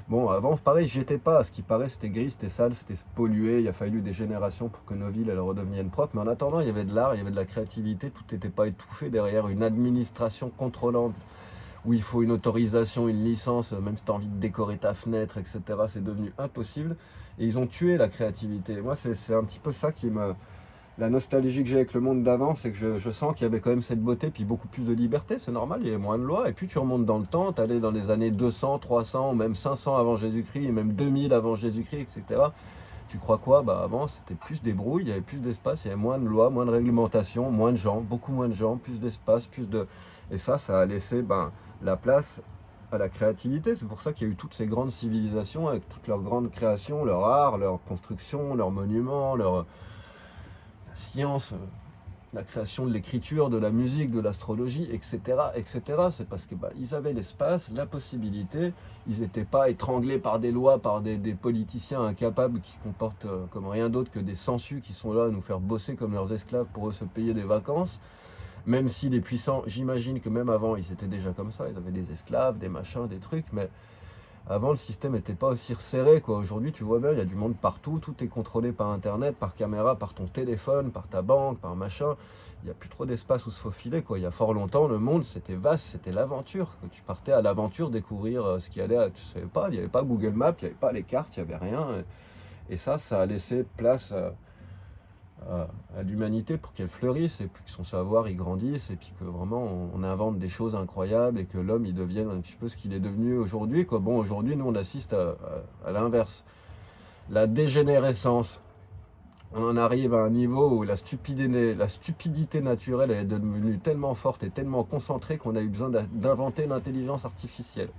Bon, avant, pareil, j'y étais pas. À ce qui paraît, c'était gris, c'était sale, c'était pollué. Il a fallu des générations pour que nos villes elles redeviennent propres. Mais en attendant, il y avait de l'art, il y avait de la créativité. Tout n'était pas étouffé derrière une administration contrôlante où il faut une autorisation, une licence, même si tu as envie de décorer ta fenêtre, etc. C'est devenu impossible. Et ils ont tué la créativité. Moi, c'est un petit peu ça qui me, la nostalgie que j'ai avec le monde d'avant, c'est que je sens qu'il y avait quand même cette beauté, puis beaucoup plus de liberté, c'est normal, il y avait moins de lois. Et puis tu remontes dans le temps, tu allais dans les années 200, 300, ou même 500 avant Jésus-Christ, et même 2000 avant Jésus-Christ, etc. Tu crois quoi? Bah avant, c'était plus des brouilles, il y avait plus d'espace, il y avait moins de lois, moins de réglementation, moins de gens, beaucoup moins de gens, plus d'espace, plus de... Et ça a laissé la place à la créativité. C'est pour ça qu'il y a eu toutes ces grandes civilisations, avec toutes leurs grandes créations, leur art, leur construction, leurs monuments, leur science, la création de l'écriture, de la musique, de l'astrologie, etc., etc. C'est parce que ils avaient l'espace, la possibilité, ils n'étaient pas étranglés par des lois, par des politiciens incapables qui se comportent comme rien d'autre que des sangsues qui sont là à nous faire bosser comme leurs esclaves pour eux se payer des vacances. Même si les puissants, j'imagine que même avant, ils étaient déjà comme ça, ils avaient des esclaves, des machins, des trucs, mais avant, le système n'était pas aussi resserré, quoi. Aujourd'hui, tu vois bien, il y a du monde partout, tout est contrôlé par Internet, par caméra, par ton téléphone, par ta banque, par machin. Il n'y a plus trop d'espace où se faufiler, quoi. Il y a fort longtemps, le monde, c'était vaste, c'était l'aventure. Tu partais à l'aventure découvrir ce qui allait, tu savais pas, il n'y avait pas Google Maps, il n'y avait pas les cartes, il n'y avait rien. Et ça a laissé place à l'humanité pour qu'elle fleurisse et puis que son savoir il grandisse et puis que vraiment on invente des choses incroyables et que l'homme il devienne un petit peu ce qu'il est devenu aujourd'hui, quoi. Bon, aujourd'hui nous on assiste à l'inverse, la dégénérescence. On en arrive à un niveau où la stupidité naturelle est devenue tellement forte et tellement concentrée qu'on a eu besoin d'inventer l'intelligence artificielle.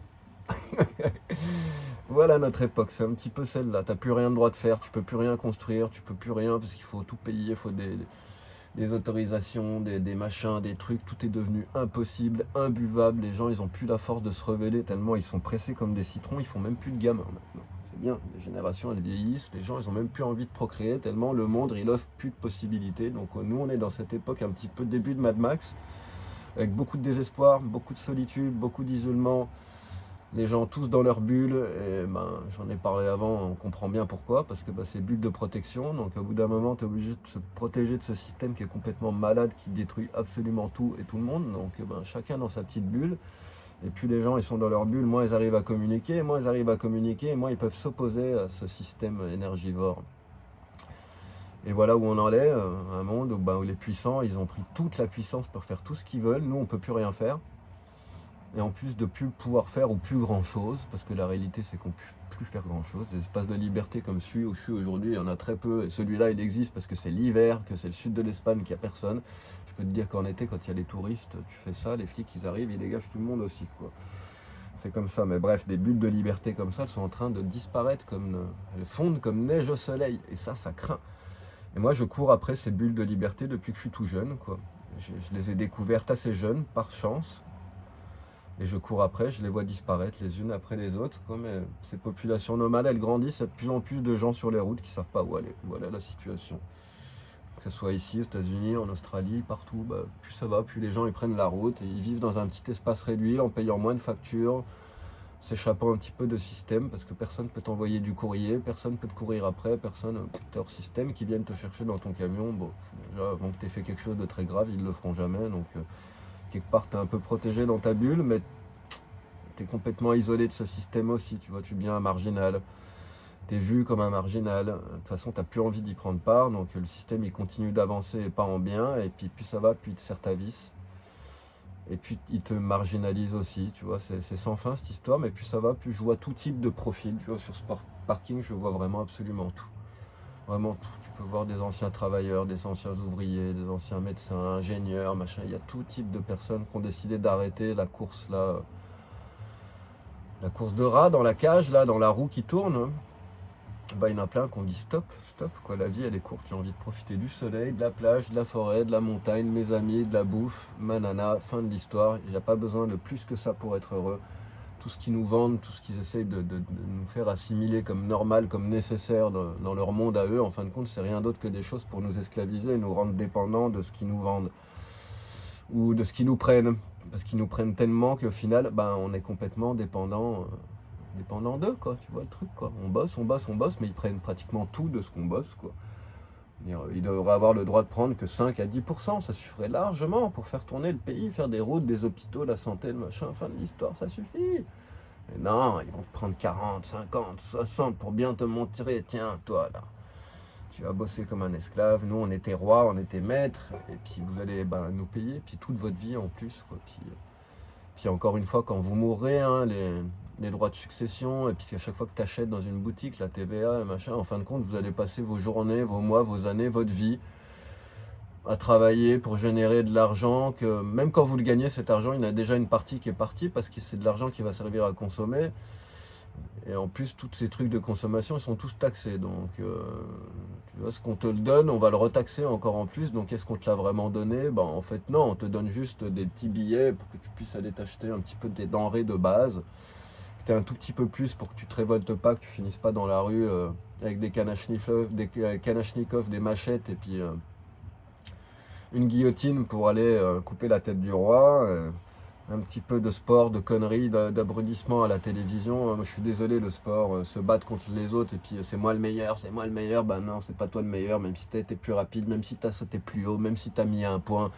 Voilà notre époque, c'est un petit peu celle-là. T'as plus rien de droit de faire, tu peux plus rien construire, tu peux plus rien parce qu'il faut tout payer, il faut des autorisations, des machins, des trucs, tout est devenu impossible, imbuvable. Les gens ils ont plus la force de se rebeller tellement ils sont pressés comme des citrons, ils font même plus de gamins maintenant. C'est bien, les générations elles vieillissent, les gens ils ont même plus envie de procréer tellement le monde il offre plus de possibilités. Donc nous on est dans cette époque un petit peu début de Mad Max, avec beaucoup de désespoir, beaucoup de solitude, beaucoup d'isolement. Les gens tous dans leur bulle, et j'en ai parlé avant, on comprend bien pourquoi, parce que c'est bulle de protection, donc au bout d'un moment tu es obligé de se protéger de ce système qui est complètement malade, qui détruit absolument tout et tout le monde, donc chacun dans sa petite bulle, et puis les gens ils sont dans leur bulle, moins ils arrivent à communiquer, et moins ils arrivent à communiquer, et moins ils peuvent s'opposer à ce système énergivore. Et voilà où on en est, un monde où les puissants, ils ont pris toute la puissance pour faire tout ce qu'ils veulent, nous on peut plus rien faire. Et en plus de plus pouvoir faire ou plus grand chose, parce que la réalité c'est qu'on ne peut plus faire grand chose. Des espaces de liberté comme celui où je suis aujourd'hui, il y en a très peu, et celui-là il existe parce que c'est l'hiver, que c'est le sud de l'Espagne, qu'il n'y a personne. Je peux te dire qu'en été, quand il y a les touristes, tu fais ça, les flics ils arrivent, ils dégagent tout le monde aussi, quoi. C'est comme ça, mais bref, des bulles de liberté comme ça, elles sont en train de disparaître, elles fondent comme neige au soleil, et ça craint. Et moi je cours après ces bulles de liberté depuis que je suis tout jeune, quoi. Je les ai découvertes assez jeune, par chance. Et je cours après, je les vois disparaître les unes après les autres. Mais ces populations nomades, elles grandissent, il y a de plus en plus de gens sur les routes qui ne savent pas où aller. Voilà la situation. Que ce soit ici, aux États-Unis, en Australie, partout, plus ça va, plus les gens ils prennent la route et ils vivent dans un petit espace réduit en payant moins de factures, s'échappant un petit peu de système, parce que personne peut t'envoyer du courrier, personne peut te courir après, personne, t'es hors système, qui viennent te chercher dans ton camion. Bon, déjà, avant que tu aies fait quelque chose de très grave, ils le feront jamais, donc quelque part, tu es un peu protégé dans ta bulle, mais tu es complètement isolé de ce système aussi, tu vois, tu deviens un marginal. Tu es vu comme un marginal. De toute façon, tu n'as plus envie d'y prendre part, donc le système, il continue d'avancer et pas en bien, et puis plus ça va, plus il te serre ta vis. Et puis il te marginalise aussi, tu vois, c'est sans fin cette histoire, mais plus ça va, plus je vois tout type de profil, tu vois, sur ce parking, je vois vraiment absolument tout. Vraiment tout. Tu peux voir des anciens travailleurs, des anciens ouvriers, des anciens médecins, ingénieurs, machin. Il y a tout type de personnes qui ont décidé d'arrêter la course là, la course de rat dans la cage, là, dans la roue qui tourne. Bah, il y en a plein qui ont dit stop, stop, quoi, la vie elle est courte, j'ai envie de profiter du soleil, de la plage, de la forêt, de la montagne, de mes amis, de la bouffe, manana, fin de l'histoire, il n'y a pas besoin de plus que ça pour être heureux. Tout ce qu'ils nous vendent, tout ce qu'ils essayent de nous faire assimiler comme normal, comme nécessaire dans leur monde à eux, en fin de compte, c'est rien d'autre que des choses pour nous esclaviser et nous rendre dépendants de ce qu'ils nous vendent ou de ce qu'ils nous prennent. Parce qu'ils nous prennent tellement qu'au final, ben, on est complètement dépendant d'eux, quoi. Tu vois le truc, quoi. On bosse, on bosse, on bosse, mais ils prennent pratiquement tout de ce qu'on bosse, quoi. Ils devraient avoir le droit de prendre que 5 à 10%, ça suffirait largement pour faire tourner le pays, faire des routes, des hôpitaux, la santé, le machin, fin de l'histoire, ça suffit. Mais non, ils vont te prendre 40, 50, 60 pour bien te montrer, tiens, toi là, tu as bossé comme un esclave, nous on était rois, on était maîtres, et puis vous allez nous payer, puis toute votre vie en plus, quoi. Puis encore une fois, quand vous mourrez, hein, les droits de succession, et puis à chaque fois que tu achètes dans une boutique, la TVA et machin, en fin de compte, vous allez passer vos journées, vos mois, vos années, votre vie à travailler pour générer de l'argent, que même quand vous le gagnez, cet argent, il y en a déjà une partie qui est partie, parce que c'est de l'argent qui va servir à consommer. Et en plus, tous ces trucs de consommation, ils sont tous taxés. Donc, tu vois, ce qu'on te le donne, on va le retaxer encore en plus. Donc, est-ce qu'on te l'a vraiment donné? Ben, en fait, non, on te donne juste des petits billets pour que tu puisses aller t'acheter un petit peu des denrées de base. Que tu aies un tout petit peu plus pour que tu te révoltes pas, que tu finisses pas dans la rue avec des kalachnikovs, des machettes et puis une guillotine pour aller couper la tête du roi. Un petit peu de sport, de conneries, d'abrutissement à la télévision. Moi, je suis désolé, le sport, se battre contre les autres et puis c'est moi le meilleur, c'est moi le meilleur. Ben non, c'est pas toi le meilleur, même si t'as été plus rapide, même si t'as sauté plus haut, même si t'as mis un point.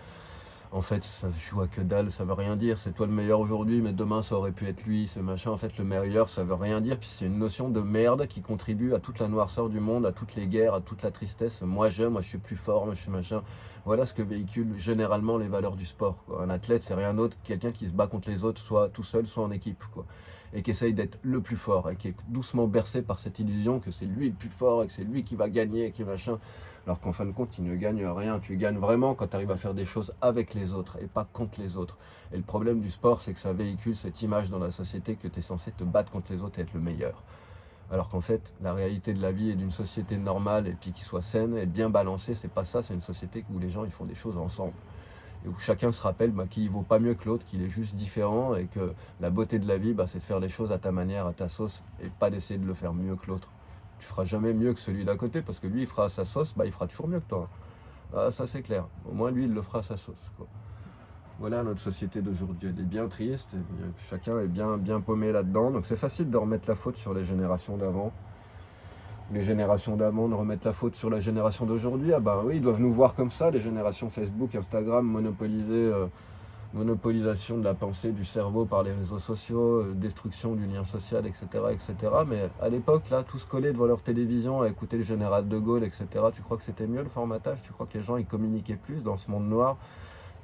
En fait, ça se joue à que dalle, ça veut rien dire. C'est toi le meilleur aujourd'hui, mais demain ça aurait pu être lui, ce machin. En fait, le meilleur, ça veut rien dire. Puis c'est une notion de merde qui contribue à toute la noirceur du monde, à toutes les guerres, à toute la tristesse. Moi je suis plus fort, moi je suis machin. Voilà ce que véhiculent généralement les valeurs du sport, quoi. Un athlète, c'est rien d'autre que quelqu'un qui se bat contre les autres, soit tout seul, soit en équipe, quoi. Et qui essaye d'être le plus fort, et qui est doucement bercé par cette illusion que c'est lui le plus fort, et que c'est lui qui va gagner, et qui machin. Alors qu'en fin de compte, il ne gagne rien. Tu gagnes vraiment quand tu arrives à faire des choses avec les autres et pas contre les autres. Et le problème du sport, c'est que ça véhicule cette image dans la société que tu es censé te battre contre les autres et être le meilleur. Alors qu'en fait, la réalité de la vie et d'une société normale et puis qui soit saine et bien balancée, c'est pas ça. C'est une société où les gens ils font des choses ensemble. Et où chacun se rappelle qu'il ne vaut pas mieux que l'autre, qu'il est juste différent et que la beauté de la vie, c'est de faire les choses à ta manière, à ta sauce et pas d'essayer de le faire mieux que l'autre. Tu feras jamais mieux que celui d'à côté parce que lui il fera sa sauce, il fera toujours mieux que toi. Ah, ça c'est clair. Au moins lui il le fera à sa sauce, quoi. Voilà, notre société d'aujourd'hui, elle est bien triste, et chacun est bien paumé là-dedans, donc c'est facile de remettre la faute sur les générations d'avant. Les générations d'avant de remettre la faute sur la génération d'aujourd'hui. Ah ben oui, ils doivent nous voir comme ça, les générations Facebook, Instagram, monopolisation de la pensée, du cerveau par les réseaux sociaux, destruction du lien social, etc., etc. Mais à l'époque, là, tous collés devant leur télévision à écouter le général de Gaulle, etc., tu crois que c'était mieux le formatage? Tu crois que les gens, ils communiquaient plus dans ce monde noir?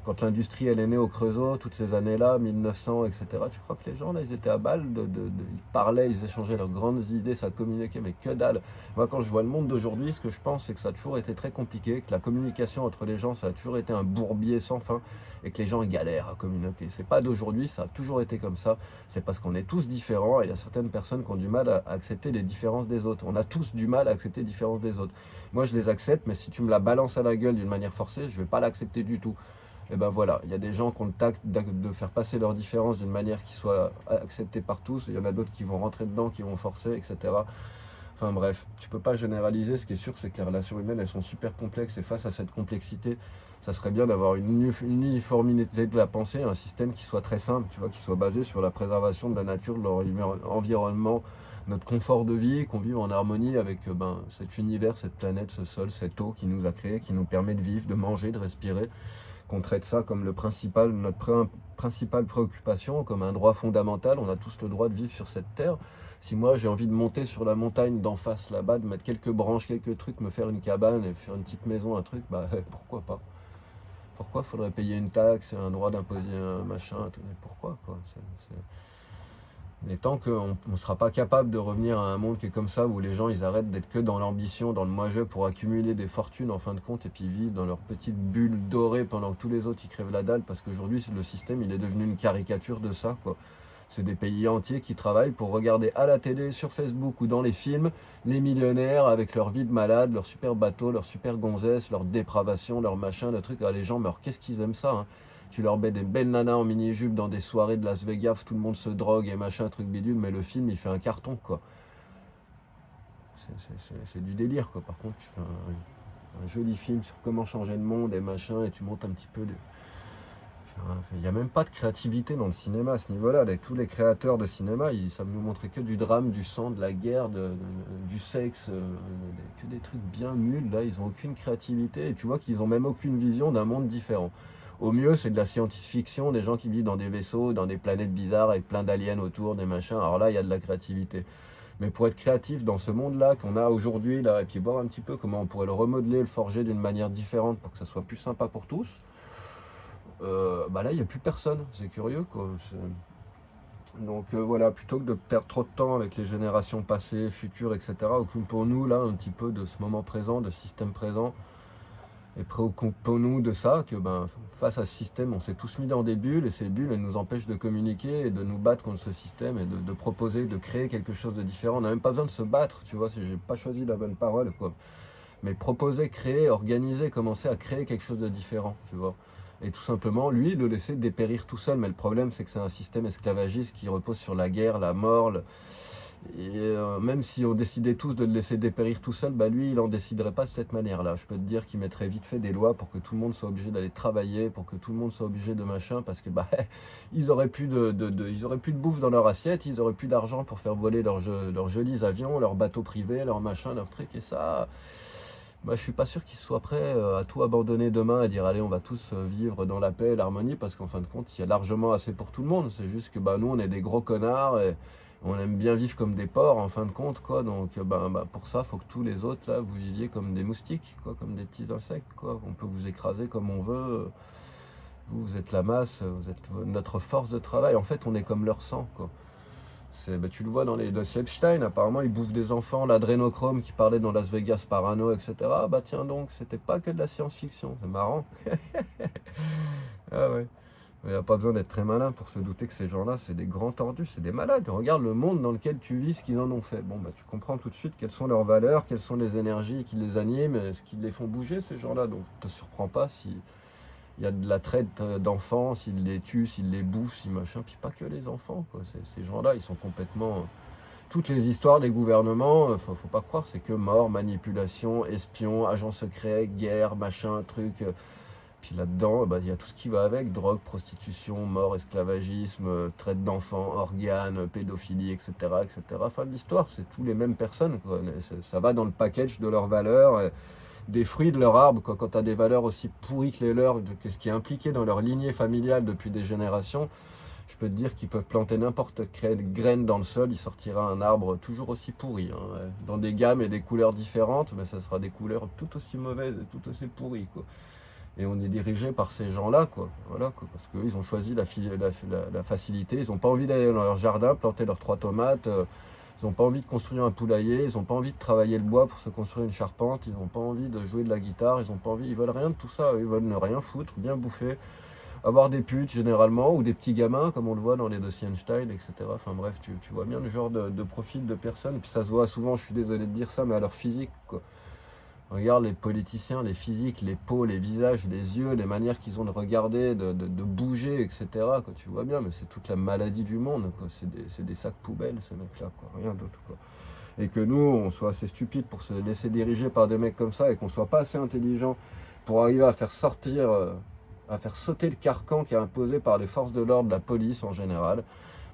Quand l'industrie, elle est née au Creusot, toutes ces années-là, 1900, etc., tu crois que les gens, là, ils étaient à balle, ils parlaient, ils échangeaient leurs grandes idées, ça communiquait, mais que dalle. Moi, quand je vois le monde d'aujourd'hui, ce que je pense, c'est que ça a toujours été très compliqué, que la communication entre les gens, ça a toujours été un bourbier sans fin, et que les gens galèrent à communiquer. C'est pas d'aujourd'hui, ça a toujours été comme ça. C'est parce qu'on est tous différents, et il y a certaines personnes qui ont du mal à accepter les différences des autres. On a tous du mal à accepter les différences des autres. Moi, je les accepte, mais si tu me la balances à la gueule d'une manière forcée, je vais pas l'accepter du tout. Et ben voilà, il y a des gens qui ont le tact de faire passer leurs différences d'une manière qui soit acceptée par tous, il y en a d'autres qui vont rentrer dedans, qui vont forcer, etc. Enfin bref, tu peux pas généraliser. Ce qui est sûr, c'est que les relations humaines, elles sont super complexes. Et face à cette complexité, ça serait bien d'avoir une uniformité de la pensée, un système qui soit très simple, tu vois, qui soit basé sur la préservation de la nature, de l'environnement, notre confort de vie, qu'on vive en harmonie avec cet univers, cette planète, ce sol, cette eau qui nous a créés, qui nous permet de vivre, de manger, de respirer, qu'on traite ça comme notre principale préoccupation, comme un droit fondamental. On a tous le droit de vivre sur cette terre. Si moi j'ai envie de monter sur la montagne d'en face là-bas, de mettre quelques branches, quelques trucs, me faire une cabane et faire une petite maison, un truc, pourquoi pas? Pourquoi faudrait payer une taxe et un droit d'imposer un machin? Pourquoi quoi? Et tant qu'on ne sera pas capable de revenir à un monde qui est comme ça, où les gens ils arrêtent d'être que dans l'ambition, dans le moi-je pour accumuler des fortunes en fin de compte, et puis vivent dans leur petite bulle dorée pendant que tous les autres ils crèvent la dalle, parce qu'aujourd'hui le système il est devenu une caricature de ça, quoi. C'est des pays entiers qui travaillent pour regarder à la télé, sur Facebook ou dans les films, les millionnaires avec leur vie de malade, leur super bateau, leur super gonzesse, leur dépravation, leur machin, le truc. Ah, les gens, mais alors qu'est-ce qu'ils aiment ça, hein? Tu leur mets des belles nanas en mini-jupe dans des soirées de Las Vegas, tout le monde se drogue et machin, truc bidule, mais le film il fait un carton, quoi. C'est du délire, quoi. Par contre, tu fais un joli film sur comment changer le monde et machin, et tu montes un petit peu il n'y a même pas de créativité dans le cinéma à ce niveau-là. Tous les créateurs de cinéma, ils savent nous montrer que du drame, du sang, de la guerre, du sexe, que des trucs bien nuls. Là, ils n'ont aucune créativité et tu vois qu'ils n'ont même aucune vision d'un monde différent. Au mieux, c'est de la science-fiction, des gens qui vivent dans des vaisseaux, dans des planètes bizarres avec plein d'aliens autour, des machins. Alors là, il y a de la créativité. Mais pour être créatif dans ce monde-là qu'on a aujourd'hui, là, et puis voir un petit peu comment on pourrait le remodeler, le forger d'une manière différente pour que ça soit plus sympa pour tous, là il n'y a plus personne, c'est curieux quoi. Donc voilà, plutôt que de perdre trop de temps avec les générations passées, futures, etc., occupons-nous là un petit peu de ce moment présent, de ce système présent, et préoccupons-nous de ça, que face à ce système, on s'est tous mis dans des bulles, et ces bulles, elles nous empêchent de communiquer et de nous battre contre ce système, et de proposer, de créer quelque chose de différent. On n'a même pas besoin de se battre, tu vois, si j'ai pas choisi la bonne parole, quoi. Mais proposer, créer, organiser, commencer à créer quelque chose de différent, tu vois. Et tout simplement, lui, le laisser dépérir tout seul. Mais le problème, c'est que c'est un système esclavagiste qui repose sur la guerre, la mort. Et même si on décidait tous de le laisser dépérir tout seul, lui, il n'en déciderait pas de cette manière-là. Je peux te dire qu'il mettrait vite fait des lois pour que tout le monde soit obligé d'aller travailler, pour que tout le monde soit obligé de machin, parce que ils auraient plus ils auraient plus de bouffe dans leur assiette, ils auraient plus d'argent pour faire voler leurs jolis avions, leurs bateaux privés, leurs machins, leurs trucs, et ça... je suis pas sûr qu'ils soient prêts à tout abandonner demain et dire allez on va tous vivre dans la paix et l'harmonie, parce qu'en fin de compte il y a largement assez pour tout le monde. C'est juste que nous on est des gros connards et on aime bien vivre comme des porcs en fin de compte quoi. Donc pour ça faut que tous les autres là vous viviez comme des moustiques quoi, comme des petits insectes quoi. On peut vous écraser comme on veut. Vous êtes la masse, vous êtes notre force de travail. En fait on est comme leur sang quoi. Tu le vois dans les dossiers Epstein, apparemment ils bouffent des enfants, l'adrénochrome qui parlait dans Las Vegas Parano, etc. Tiens donc, c'était pas que de la science-fiction, c'est marrant. Ah ouais, il n'y a pas besoin d'être très malin pour se douter que ces gens-là, c'est des grands tordus, c'est des malades. Regarde le monde dans lequel tu vis, ce qu'ils en ont fait. Tu comprends tout de suite quelles sont leurs valeurs, quelles sont les énergies qui les animent, ce qui les font bouger, ces gens-là. Donc ne te surprends pas si... Il y a de la traite d'enfants, s'ils les tuent, s'ils les bouffent, si machin, puis pas que les enfants, quoi. Ces gens-là, ils sont complètement... Toutes les histoires des gouvernements, faut pas croire, c'est que mort, manipulation, espion, agent secret, guerre, machin, truc. Puis là-dedans, il y a tout ce qui va avec, drogue, prostitution, mort, esclavagisme, traite d'enfants, organes, pédophilie, etc., etc. Fin de l'histoire, c'est tous les mêmes personnes, quoi. Ça va dans le package de leurs valeurs. Des fruits de leur arbre, quoi. Quand tu as des valeurs aussi pourries que les leurs, que ce qui est impliqué dans leur lignée familiale depuis des générations, je peux te dire qu'ils peuvent planter n'importe quelle graine dans le sol, il sortira un arbre toujours aussi pourri, hein, dans des gammes et des couleurs différentes, mais ça sera des couleurs tout aussi mauvaises et tout aussi pourries, quoi. Et on est dirigé par ces gens-là, quoi. Voilà, quoi, parce qu'ils ont choisi la facilité, ils n'ont pas envie d'aller dans leur jardin, planter leurs 3 tomates, ils n'ont pas envie de construire un poulailler, ils n'ont pas envie de travailler le bois pour se construire une charpente, ils n'ont pas envie de jouer de la guitare, ils veulent rien de tout ça, ils veulent ne rien foutre, bien bouffer, avoir des putes généralement, ou des petits gamins comme on le voit dans les dossiers Einstein, etc. Enfin bref, tu vois bien le genre de profil de personnes, et puis ça se voit souvent, je suis désolé de dire ça, mais à leur physique, quoi. Regarde les politiciens, les physiques, les peaux, les visages, les yeux, les manières qu'ils ont de regarder, de bouger, etc. Quoi. Tu vois bien, mais c'est toute la maladie du monde. C'est des sacs poubelles, ces mecs-là, quoi. Rien d'autre, quoi. et que nous, on soit assez stupide pour se laisser diriger par des mecs comme ça, et qu'on soit pas assez intelligent pour arriver à faire sortir, à faire sauter le carcan qui est imposé par les forces de l'ordre, la police en général.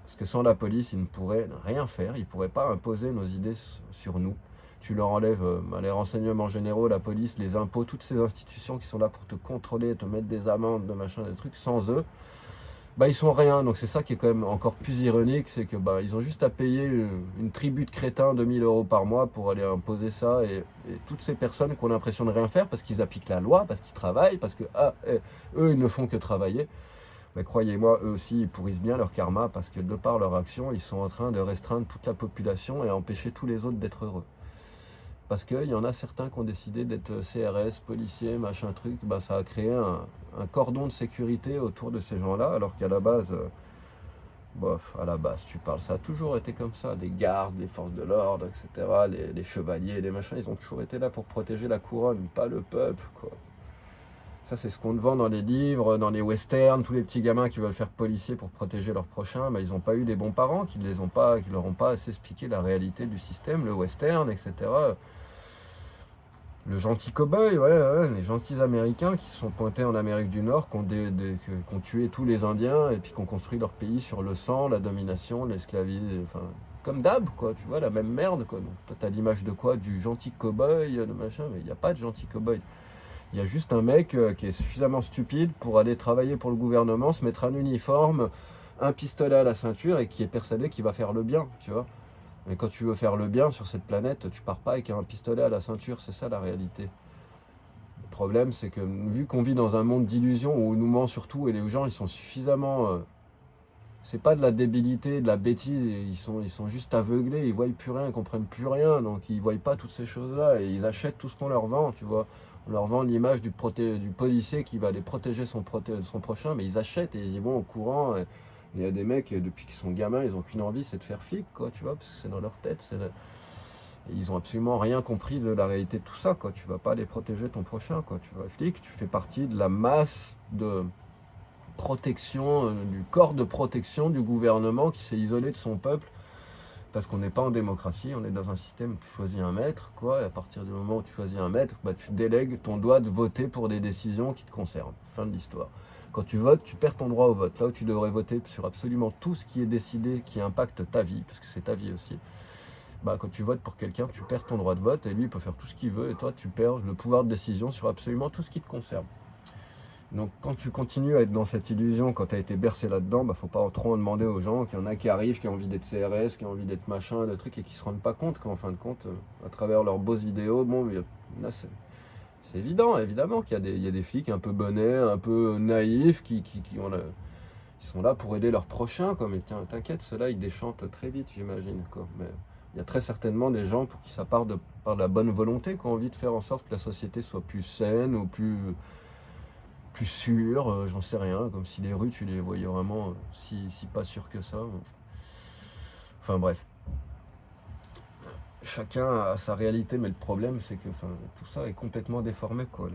Parce que sans la police, ils ne pourraient rien faire, ils ne pourraient pas imposer nos idées sur nous. Tu leur enlèves les renseignements généraux, la police, les impôts, toutes ces institutions qui sont là pour te contrôler, te mettre des amendes, des trucs, sans eux, ils sont rien. Donc c'est ça qui est quand même encore plus ironique, c'est que ils ont juste à payer une tribu de crétins de 1 000 € par mois pour aller imposer ça, et toutes ces personnes qui ont l'impression de rien faire parce qu'ils appliquent la loi, parce qu'ils travaillent, parce que eux ils ne font que travailler. Mais croyez-moi, eux aussi, ils pourrissent bien leur karma parce que de par leur action, ils sont en train de restreindre toute la population et empêcher tous les autres d'être heureux. Parce qu'il y en a certains qui ont décidé d'être CRS, policiers, machin truc, ça a créé un cordon de sécurité autour de ces gens-là, alors qu'à la base, à la base, tu parles, ça a toujours été comme ça, les gardes, les forces de l'ordre, etc., les chevaliers, les machins, ils ont toujours été là pour protéger la couronne, pas le peuple, quoi. Ça, c'est ce qu'on te vend dans les livres, dans les westerns, tous les petits gamins qui veulent faire policier pour protéger leurs prochains, ils n'ont pas eu des bons parents qui leur ont pas assez expliqué la réalité du système, le western, etc. Le gentil cow-boy, les gentils américains qui se sont pointés en Amérique du Nord, qui ont tué tous les Indiens et puis qui ont construit leur pays sur le sang, la domination, l'esclavisme, enfin, comme d'hab, quoi, tu vois, la même merde, quoi. Donc, toi, t'as l'image de quoi? Du gentil cow-boy, de machin, mais il n'y a pas de gentil cow-boy. Il y a juste un mec qui est suffisamment stupide pour aller travailler pour le gouvernement, se mettre un uniforme, un pistolet à la ceinture et qui est persuadé qu'il va faire le bien, tu vois. Mais quand tu veux faire le bien sur cette planète, tu pars pas avec un pistolet à la ceinture, c'est ça la réalité. Le problème, c'est que vu qu'on vit dans un monde d'illusions où on nous ment surtout et les gens ils sont suffisamment... c'est pas de la débilité, de la bêtise, ils sont juste aveuglés, ils voient plus rien, ils comprennent plus rien, donc ils voient pas toutes ces choses-là et ils achètent tout ce qu'on leur vend, tu vois. On leur vend l'image du policier qui va aller protéger son prochain, mais ils achètent et ils y vont au courant. Et il y a des mecs, depuis qu'ils sont gamins, ils n'ont qu'une envie, c'est de faire flic, quoi, tu vois, parce que c'est dans leur tête. Et ils ont absolument rien compris de la réalité de tout ça, quoi. Tu vas pas aller protéger ton prochain, quoi. Tu vas flic, tu fais partie de la masse de protection, du corps de protection du gouvernement qui s'est isolé de son peuple. Parce qu'on n'est pas en démocratie, on est dans un système où tu choisis un maître, quoi, et à partir du moment où tu choisis un maître, tu délègues ton droit de voter pour des décisions qui te concernent. Fin de l'histoire. Quand tu votes, tu perds ton droit au vote. Là où tu devrais voter sur absolument tout ce qui est décidé, qui impacte ta vie, parce que c'est ta vie aussi, quand tu votes pour quelqu'un, tu perds ton droit de vote, et lui, il peut faire tout ce qu'il veut, et toi, tu perds le pouvoir de décision sur absolument tout ce qui te concerne. Donc quand tu continues à être dans cette illusion, quand tu as été bercé là-dedans, faut pas trop en demander aux gens, qu'il y en a qui arrivent, qui ont envie d'être CRS, qui ont envie d'être machin, le truc, et qui se rendent pas compte qu'en fin de compte, à travers leurs beaux idéaux, là c'est évident, évidemment qu'il y a des flics un peu bonnets, un peu naïfs, qui sont là pour aider leurs prochains, quoi. Mais t'inquiète, ceux-là ils déchantent très vite, j'imagine, quoi. Mais il y a très certainement des gens pour qui ça part de la bonne volonté, qui ont envie de faire en sorte que la société soit plus saine ou plus sûr, j'en sais rien, comme si les rues tu les voyais vraiment si pas sûr que ça. Enfin bref. Chacun a sa réalité, mais le problème c'est que tout ça est complètement déformé, quoi.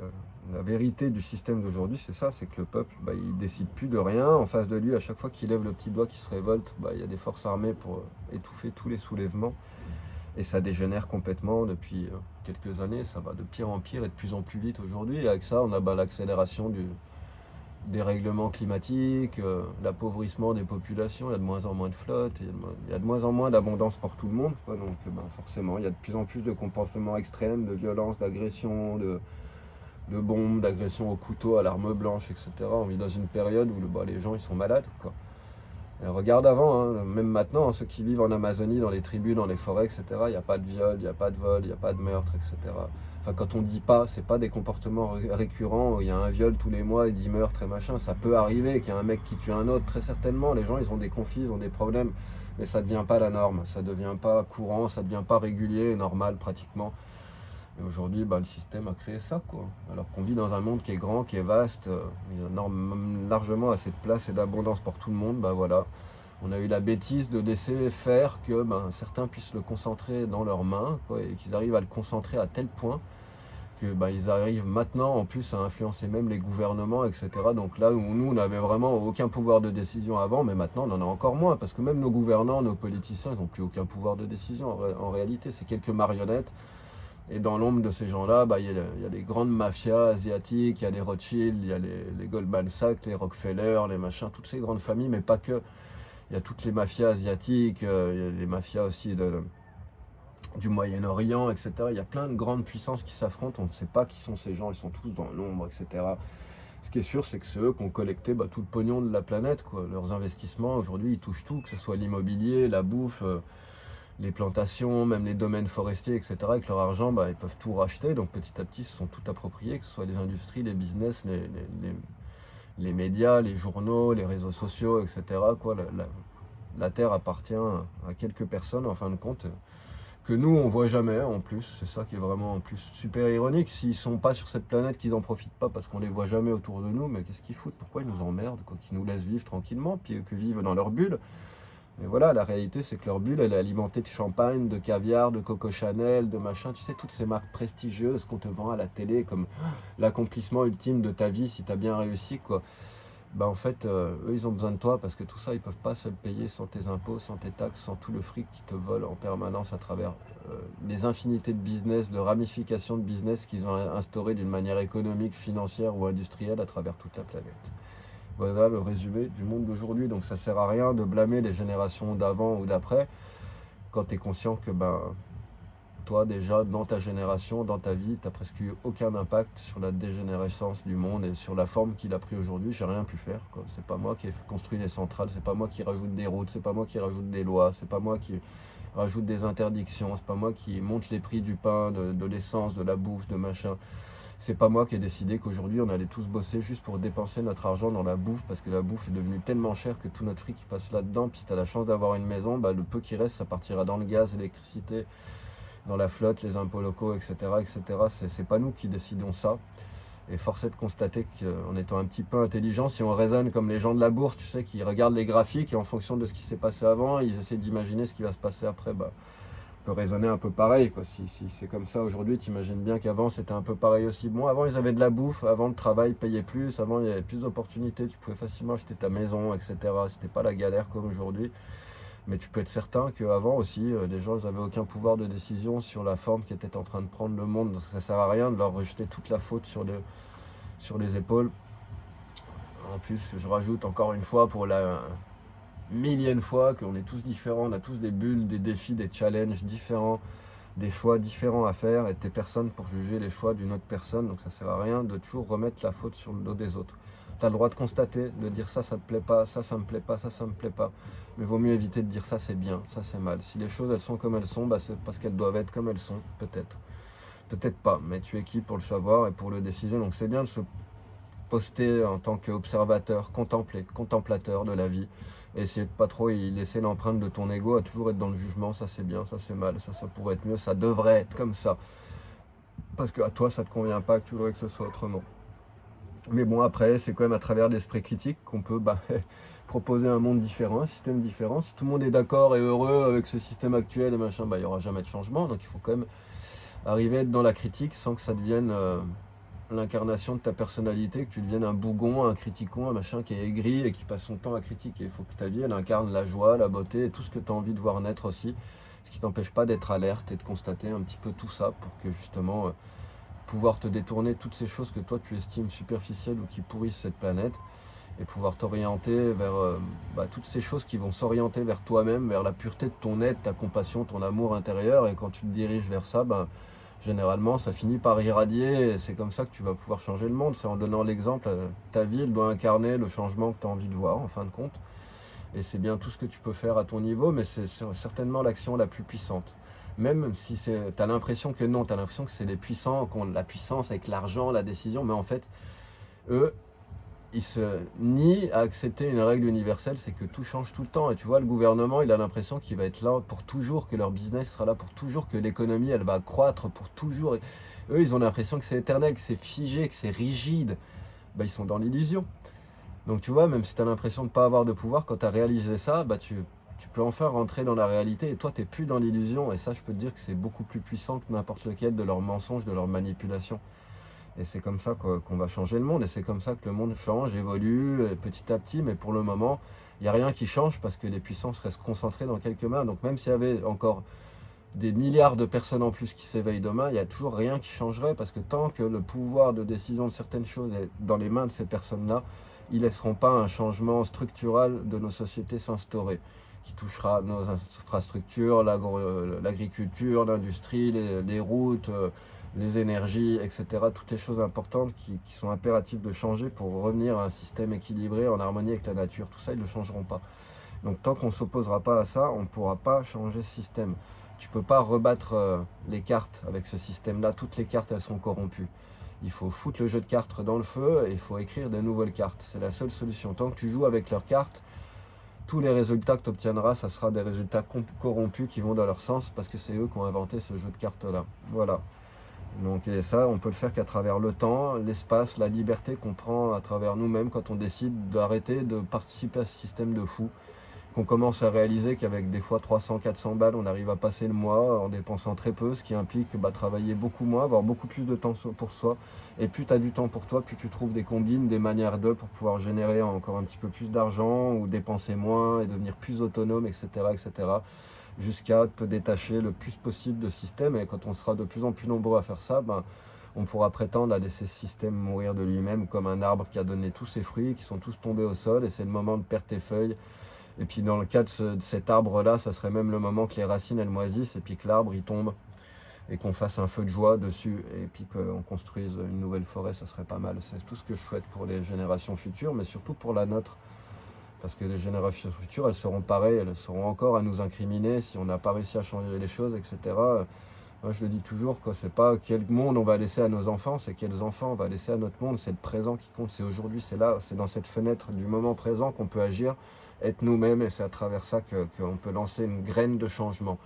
La vérité du système d'aujourd'hui, c'est ça, c'est que le peuple, il décide plus de rien. En face de lui, à chaque fois qu'il lève le petit doigt, qui se révolte, il y a des forces armées pour étouffer tous les soulèvements. Et ça dégénère complètement depuis quelques années, ça va de pire en pire et de plus en plus vite aujourd'hui. Et avec ça, on a l'accélération des règlements climatiques, l'appauvrissement des populations, il y a de moins en moins de flottes, il y a de moins en moins d'abondance pour tout le monde, quoi. Donc forcément, il y a de plus en plus de comportements extrêmes, de violence, d'agression, de bombes, d'agression au couteau, à l'arme blanche, etc. On vit dans une période où les gens ils sont malades, quoi. Et regarde avant, même maintenant, ceux qui vivent en Amazonie, dans les tribus, dans les forêts, etc., il n'y a pas de viol, il n'y a pas de vol, il n'y a pas de meurtre, etc. Enfin, quand on dit pas, c'est pas des comportements récurrents, où il y a un viol tous les mois et 10 meurtres et machin, ça peut arriver qu'il y a un mec qui tue un autre, très certainement, les gens ils ont des conflits, ils ont des problèmes, mais ça ne devient pas la norme, ça ne devient pas courant, ça ne devient pas régulier, normal pratiquement. Et aujourd'hui, le système a créé ça, quoi. Alors qu'on vit dans un monde qui est grand, qui est vaste, il y a largement assez de place et d'abondance pour tout le monde, voilà. On a eu la bêtise de laisser faire que certains puissent le concentrer dans leurs mains, quoi, et qu'ils arrivent à le concentrer à tel point que ils arrivent maintenant en plus à influencer même les gouvernements, etc. Donc là où nous, on n'avait vraiment aucun pouvoir de décision avant, mais maintenant on en a encore moins, parce que même nos gouvernants, nos politiciens, ils n'ont plus aucun pouvoir de décision. En réalité, c'est quelques marionnettes. Et dans l'ombre de ces gens-là, il y a les grandes mafias asiatiques, il y a les Rothschild, il y a les Goldman Sachs, les Rockefeller, les machins, toutes ces grandes familles, mais pas que. Il y a toutes les mafias asiatiques, il y a les mafias aussi du Moyen-Orient, etc. Il y a plein de grandes puissances qui s'affrontent, on ne sait pas qui sont ces gens, ils sont tous dans l'ombre, etc. Ce qui est sûr, c'est que c'est eux qui ont collecté tout le pognon de la planète, quoi. Leurs investissements, aujourd'hui, ils touchent tout, que ce soit l'immobilier, la bouffe, les plantations, même les domaines forestiers, etc. Avec leur argent, ils peuvent tout racheter, donc petit à petit, ils se sont tout appropriés, que ce soit les industries, les business, les médias, les journaux, les réseaux sociaux, etc. Quoi. La Terre appartient à quelques personnes, en fin de compte, que nous, on voit jamais, en plus. C'est ça qui est vraiment, en plus, super ironique. S'ils sont pas sur cette planète, qu'ils en profitent pas parce qu'on les voit jamais autour de nous, mais qu'est-ce qu'ils foutent? Pourquoi ils nous emmerdent, quoi? Qu'ils nous laissent vivre tranquillement, puis que vivent dans leur bulle. Mais voilà, la réalité, c'est que leur bulle, elle est alimentée de champagne, de caviar, de Coco Chanel, de machin. Tu sais, toutes ces marques prestigieuses qu'on te vend à la télé comme l'accomplissement ultime de ta vie si tu as bien réussi, quoi. En fait, eux, ils ont besoin de toi parce que tout ça, ils peuvent pas se le payer sans tes impôts, sans tes taxes, sans tout le fric qui te vole en permanence à travers les infinités de business, de ramifications de business qu'ils ont instaurées d'une manière économique, financière ou industrielle à travers toute la planète. Voilà le résumé du monde d'aujourd'hui. Donc ça sert à rien de blâmer les générations d'avant ou d'après quand tu es conscient que toi déjà dans ta génération, dans ta vie, tu n'as presque eu aucun impact sur la dégénérescence du monde et sur la forme qu'il a pris aujourd'hui. J'ai rien pu faire, quoi. C'est pas moi qui ai construit les centrales, c'est pas moi qui rajoute des routes, c'est pas moi qui rajoute des lois, c'est pas moi qui rajoute des interdictions, c'est pas moi qui monte les prix du pain, de l'essence, de la bouffe, de machin. C'est pas moi qui ai décidé qu'aujourd'hui on allait tous bosser juste pour dépenser notre argent dans la bouffe parce que la bouffe est devenue tellement chère que tout notre fric qui passe là-dedans. Puis si tu as la chance d'avoir une maison, le peu qui reste ça partira dans le gaz, l'électricité, dans la flotte, les impôts locaux, etc. etc. C'est pas nous qui décidons ça. Et force est de constater qu'en étant un petit peu intelligent, si on raisonne comme les gens de la bourse, tu sais, qui regardent les graphiques et en fonction de ce qui s'est passé avant, ils essaient d'imaginer ce qui va se passer après, on peut raisonner un peu pareil, quoi. Si c'est comme ça aujourd'hui, t'imagines bien qu'avant c'était un peu pareil aussi. Bon, avant ils avaient de la bouffe, avant le travail payait plus, avant il y avait plus d'opportunités, tu pouvais facilement acheter ta maison, etc. C'était pas la galère comme aujourd'hui. Mais tu peux être certain qu'avant aussi, les gens n'avaient aucun pouvoir de décision sur la forme qui était en train de prendre le monde. Donc ça sert à rien de leur rejeter toute la faute sur les épaules. En plus, je rajoute encore une fois pour la millième fois qu'on est tous différents, on a tous des bulles, des défis, des challenges différents, des choix différents à faire, et t'es personne pour juger les choix d'une autre personne, donc ça sert à rien de toujours remettre la faute sur le dos des autres. Tu as le droit de constater, de dire ça te plaît pas, ça me plaît pas, ça me plaît pas, mais vaut mieux éviter de dire ça c'est bien, ça c'est mal. Si les choses elles sont comme elles sont, c'est parce qu'elles doivent être comme elles sont, peut-être pas, mais tu es qui pour le savoir et pour le décider, donc c'est bien de se poster en tant qu'observateur, contemplateur de la vie, et essayer de pas trop y laisser l'empreinte de ton ego à toujours être dans le jugement, ça c'est bien, ça c'est mal, ça pourrait être mieux, ça devrait être comme ça, parce que à toi ça te convient pas, que tu voudrais que ce soit autrement. Mais bon, après c'est quand même à travers l'esprit critique qu'on peut proposer un monde différent, un système différent. Si tout le monde est d'accord et heureux avec ce système actuel et machin, il n'y aura jamais de changement, donc il faut quand même arriver à être dans la critique sans que ça devienne l'incarnation de ta personnalité, que tu deviennes un bougon, un criticon, un machin qui est aigri et qui passe son temps à critiquer. Il faut que ta vie, elle incarne la joie, la beauté et tout ce que tu as envie de voir naître aussi. Ce qui t'empêche pas d'être alerte et de constater un petit peu tout ça pour que justement pouvoir te détourner toutes ces choses que toi tu estimes superficielles ou qui pourrissent cette planète et pouvoir t'orienter vers toutes ces choses qui vont s'orienter vers toi-même, vers la pureté de ton être, ta compassion, ton amour intérieur. Et quand tu te diriges vers ça, généralement ça finit par irradier, et c'est comme ça que tu vas pouvoir changer le monde. C'est en donnant l'exemple, ta vie elle doit incarner le changement que tu as envie de voir en fin de compte, et c'est bien tout ce que tu peux faire à ton niveau, mais c'est certainement l'action la plus puissante. Même si tu as l'impression que non, tu as l'impression que c'est les puissants qui ont la puissance avec l'argent, la décision, mais en fait eux ils se nient à accepter une règle universelle, c'est que tout change tout le temps. Et tu vois, le gouvernement, il a l'impression qu'il va être là pour toujours, que leur business sera là pour toujours, que l'économie, elle va croître pour toujours. Et eux, ils ont l'impression que c'est éternel, que c'est figé, que c'est rigide. Ils sont dans l'illusion. Donc tu vois, même si tu as l'impression de ne pas avoir de pouvoir, quand tu as réalisé ça, Tu peux enfin rentrer dans la réalité et toi, tu n'es plus dans l'illusion. Et ça, je peux te dire que c'est beaucoup plus puissant que n'importe lequel de leurs mensonges, de leurs manipulations. Et c'est comme ça qu'on va changer le monde. Et c'est comme ça que le monde change, évolue petit à petit. Mais pour le moment, il n'y a rien qui change parce que les puissances restent concentrées dans quelques mains. Donc même s'il y avait encore des milliards de personnes en plus qui s'éveillent demain, il n'y a toujours rien qui changerait parce que tant que le pouvoir de décision de certaines choses est dans les mains de ces personnes-là, ils ne laisseront pas un changement structural de nos sociétés s'instaurer, qui touchera nos infrastructures, l'agriculture, l'industrie, les routes, les énergies, etc. Toutes les choses importantes qui sont impératives de changer pour revenir à un système équilibré, en harmonie avec la nature. Tout ça, ils ne le changeront pas. Donc tant qu'on ne s'opposera pas à ça, on ne pourra pas changer ce système. Tu ne peux pas rebattre les cartes avec ce système-là. Toutes les cartes, elles sont corrompues. Il faut foutre le jeu de cartes dans le feu et il faut écrire de nouvelles cartes. C'est la seule solution. Tant que tu joues avec leurs cartes, tous les résultats que tu obtiendras, ça sera des résultats corrompus qui vont dans leur sens parce que c'est eux qui ont inventé ce jeu de cartes-là. Voilà. Donc et ça, on peut le faire qu'à travers le temps, l'espace, la liberté qu'on prend à travers nous-mêmes quand on décide d'arrêter de participer à ce système de fous, qu'on commence à réaliser qu'avec des fois 300-400 balles, on arrive à passer le mois en dépensant très peu, ce qui implique travailler beaucoup moins, avoir beaucoup plus de temps pour soi. Et plus tu as du temps pour toi, plus tu trouves des combines, des manières de pour pouvoir générer encore un petit peu plus d'argent ou dépenser moins et devenir plus autonome, etc. etc. jusqu'à te détacher le plus possible de ce système. Et quand on sera de plus en plus nombreux à faire ça, on pourra prétendre à laisser ce système mourir de lui-même comme un arbre qui a donné tous ses fruits, qui sont tous tombés au sol, et c'est le moment de perdre tes feuilles. Et puis dans le cas de cet arbre-là, ça serait même le moment que les racines elles moisissent et puis que l'arbre il tombe et qu'on fasse un feu de joie dessus et puis qu'on construise une nouvelle forêt, ça serait pas mal. C'est tout ce que je souhaite pour les générations futures, mais surtout pour la nôtre. Parce que les générations futures, elles seront pareilles, elles seront encore à nous incriminer si on n'a pas réussi à changer les choses, etc. Moi je le dis toujours, c'est pas quel monde on va laisser à nos enfants, c'est quels enfants on va laisser à notre monde, c'est le présent qui compte, c'est aujourd'hui, c'est là, c'est dans cette fenêtre du moment présent qu'on peut agir, être nous-mêmes, et c'est à travers ça qu'on peut lancer une graine de changement,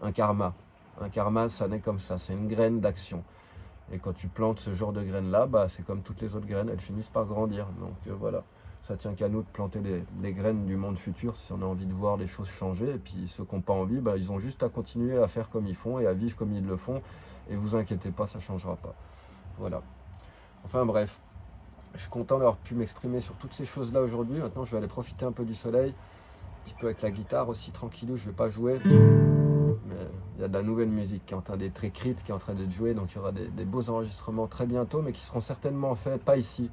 un karma. Un karma, ça naît comme ça, c'est une graine d'action. Et quand tu plantes ce genre de graines-là, c'est comme toutes les autres graines, elles finissent par grandir. Donc voilà, ça tient qu'à nous de planter les graines du monde futur si on a envie de voir les choses changer. Et puis ceux qui n'ont pas envie, ils ont juste à continuer à faire comme ils font et à vivre comme ils le font. Et vous inquiétez pas, ça ne changera pas. Voilà. Enfin bref, je suis content d'avoir pu m'exprimer sur toutes ces choses-là aujourd'hui. Maintenant, je vais aller profiter un peu du soleil, un petit peu avec la guitare aussi, tranquillou, je ne vais pas jouer. Mais il y a de la nouvelle musique qui est en train d'être écrite, qui est en train d'être jouée, donc il y aura des beaux enregistrements très bientôt, mais qui seront certainement faits, pas ici.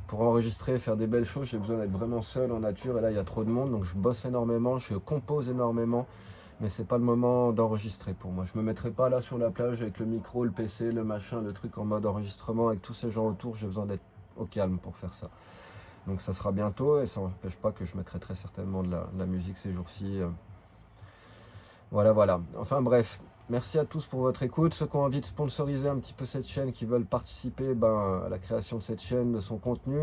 Pour enregistrer, faire des belles choses, j'ai besoin d'être vraiment seul en nature, et là il y a trop de monde, donc je bosse énormément, je compose énormément, mais c'est pas le moment d'enregistrer pour moi. Je me mettrai pas là sur la plage avec le micro, le PC, le machin, le truc en mode enregistrement, avec tous ces gens autour, j'ai besoin d'être au calme pour faire ça. Donc ça sera bientôt, et ça n'empêche pas que je mettrai très certainement de la musique ces jours-ci. Voilà. Enfin bref, merci à tous pour votre écoute. Ceux qui ont envie de sponsoriser un petit peu cette chaîne, qui veulent participer à la création de cette chaîne, de son contenu,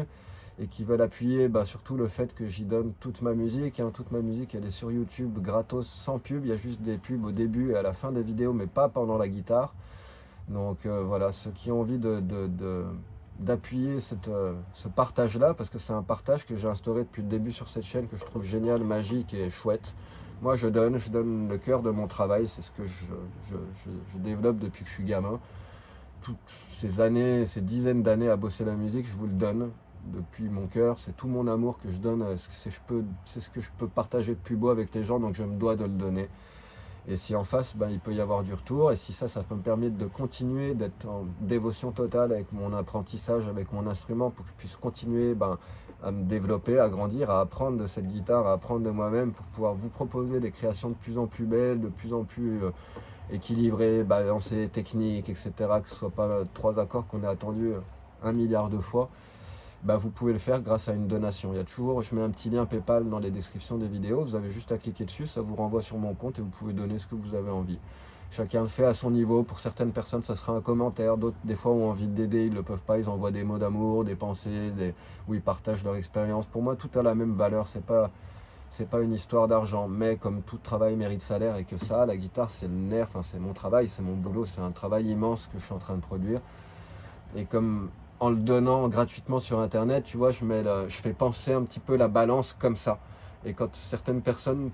et qui veulent appuyer surtout le fait que j'y donne toute ma musique. Toute ma musique, elle est sur YouTube, gratos, sans pub. Il y a juste des pubs au début et à la fin des vidéos, mais pas pendant la guitare. Donc voilà, ceux qui ont envie d'appuyer ce partage-là, parce que c'est un partage que j'ai instauré depuis le début sur cette chaîne, que je trouve génial, magique et chouette. Moi je donne le cœur de mon travail, c'est ce que je développe depuis que je suis gamin. Toutes ces années, ces dizaines d'années à bosser la musique, je vous le donne depuis mon cœur, c'est tout mon amour que je donne, c'est ce que je peux partager de plus beau avec les gens, donc je me dois de le donner. Et si en face, il peut y avoir du retour, et si ça peut me permettre de continuer d'être en dévotion totale avec mon apprentissage, avec mon instrument, pour que je puisse continuer à me développer, à grandir, à apprendre de cette guitare, à apprendre de moi-même, pour pouvoir vous proposer des créations de plus en plus belles, de plus en plus équilibrées, balancées, techniques, etc. Que ce ne soit pas 3 accords qu'on a attendus 1 milliard de fois. Vous pouvez le faire grâce à une donation. Il y a toujours, je mets un petit lien PayPal dans les descriptions des vidéos, vous avez juste à cliquer dessus, ça vous renvoie sur mon compte et vous pouvez donner ce que vous avez envie. Chacun le fait à son niveau. Pour certaines personnes, ça sera un commentaire, d'autres des fois ont envie d'aider, ils ne le peuvent pas, ils envoient des mots d'amour, des pensées, où ils partagent leur expérience. Pour moi, tout a la même valeur, c'est pas une histoire d'argent, mais comme tout travail mérite salaire, et que ça, la guitare, c'est le nerf, c'est mon travail, c'est mon boulot, c'est un travail immense que je suis en train de produire. Et comme en le donnant gratuitement sur internet, tu vois, je fais penser un petit peu la balance comme ça. Et quand certaines personnes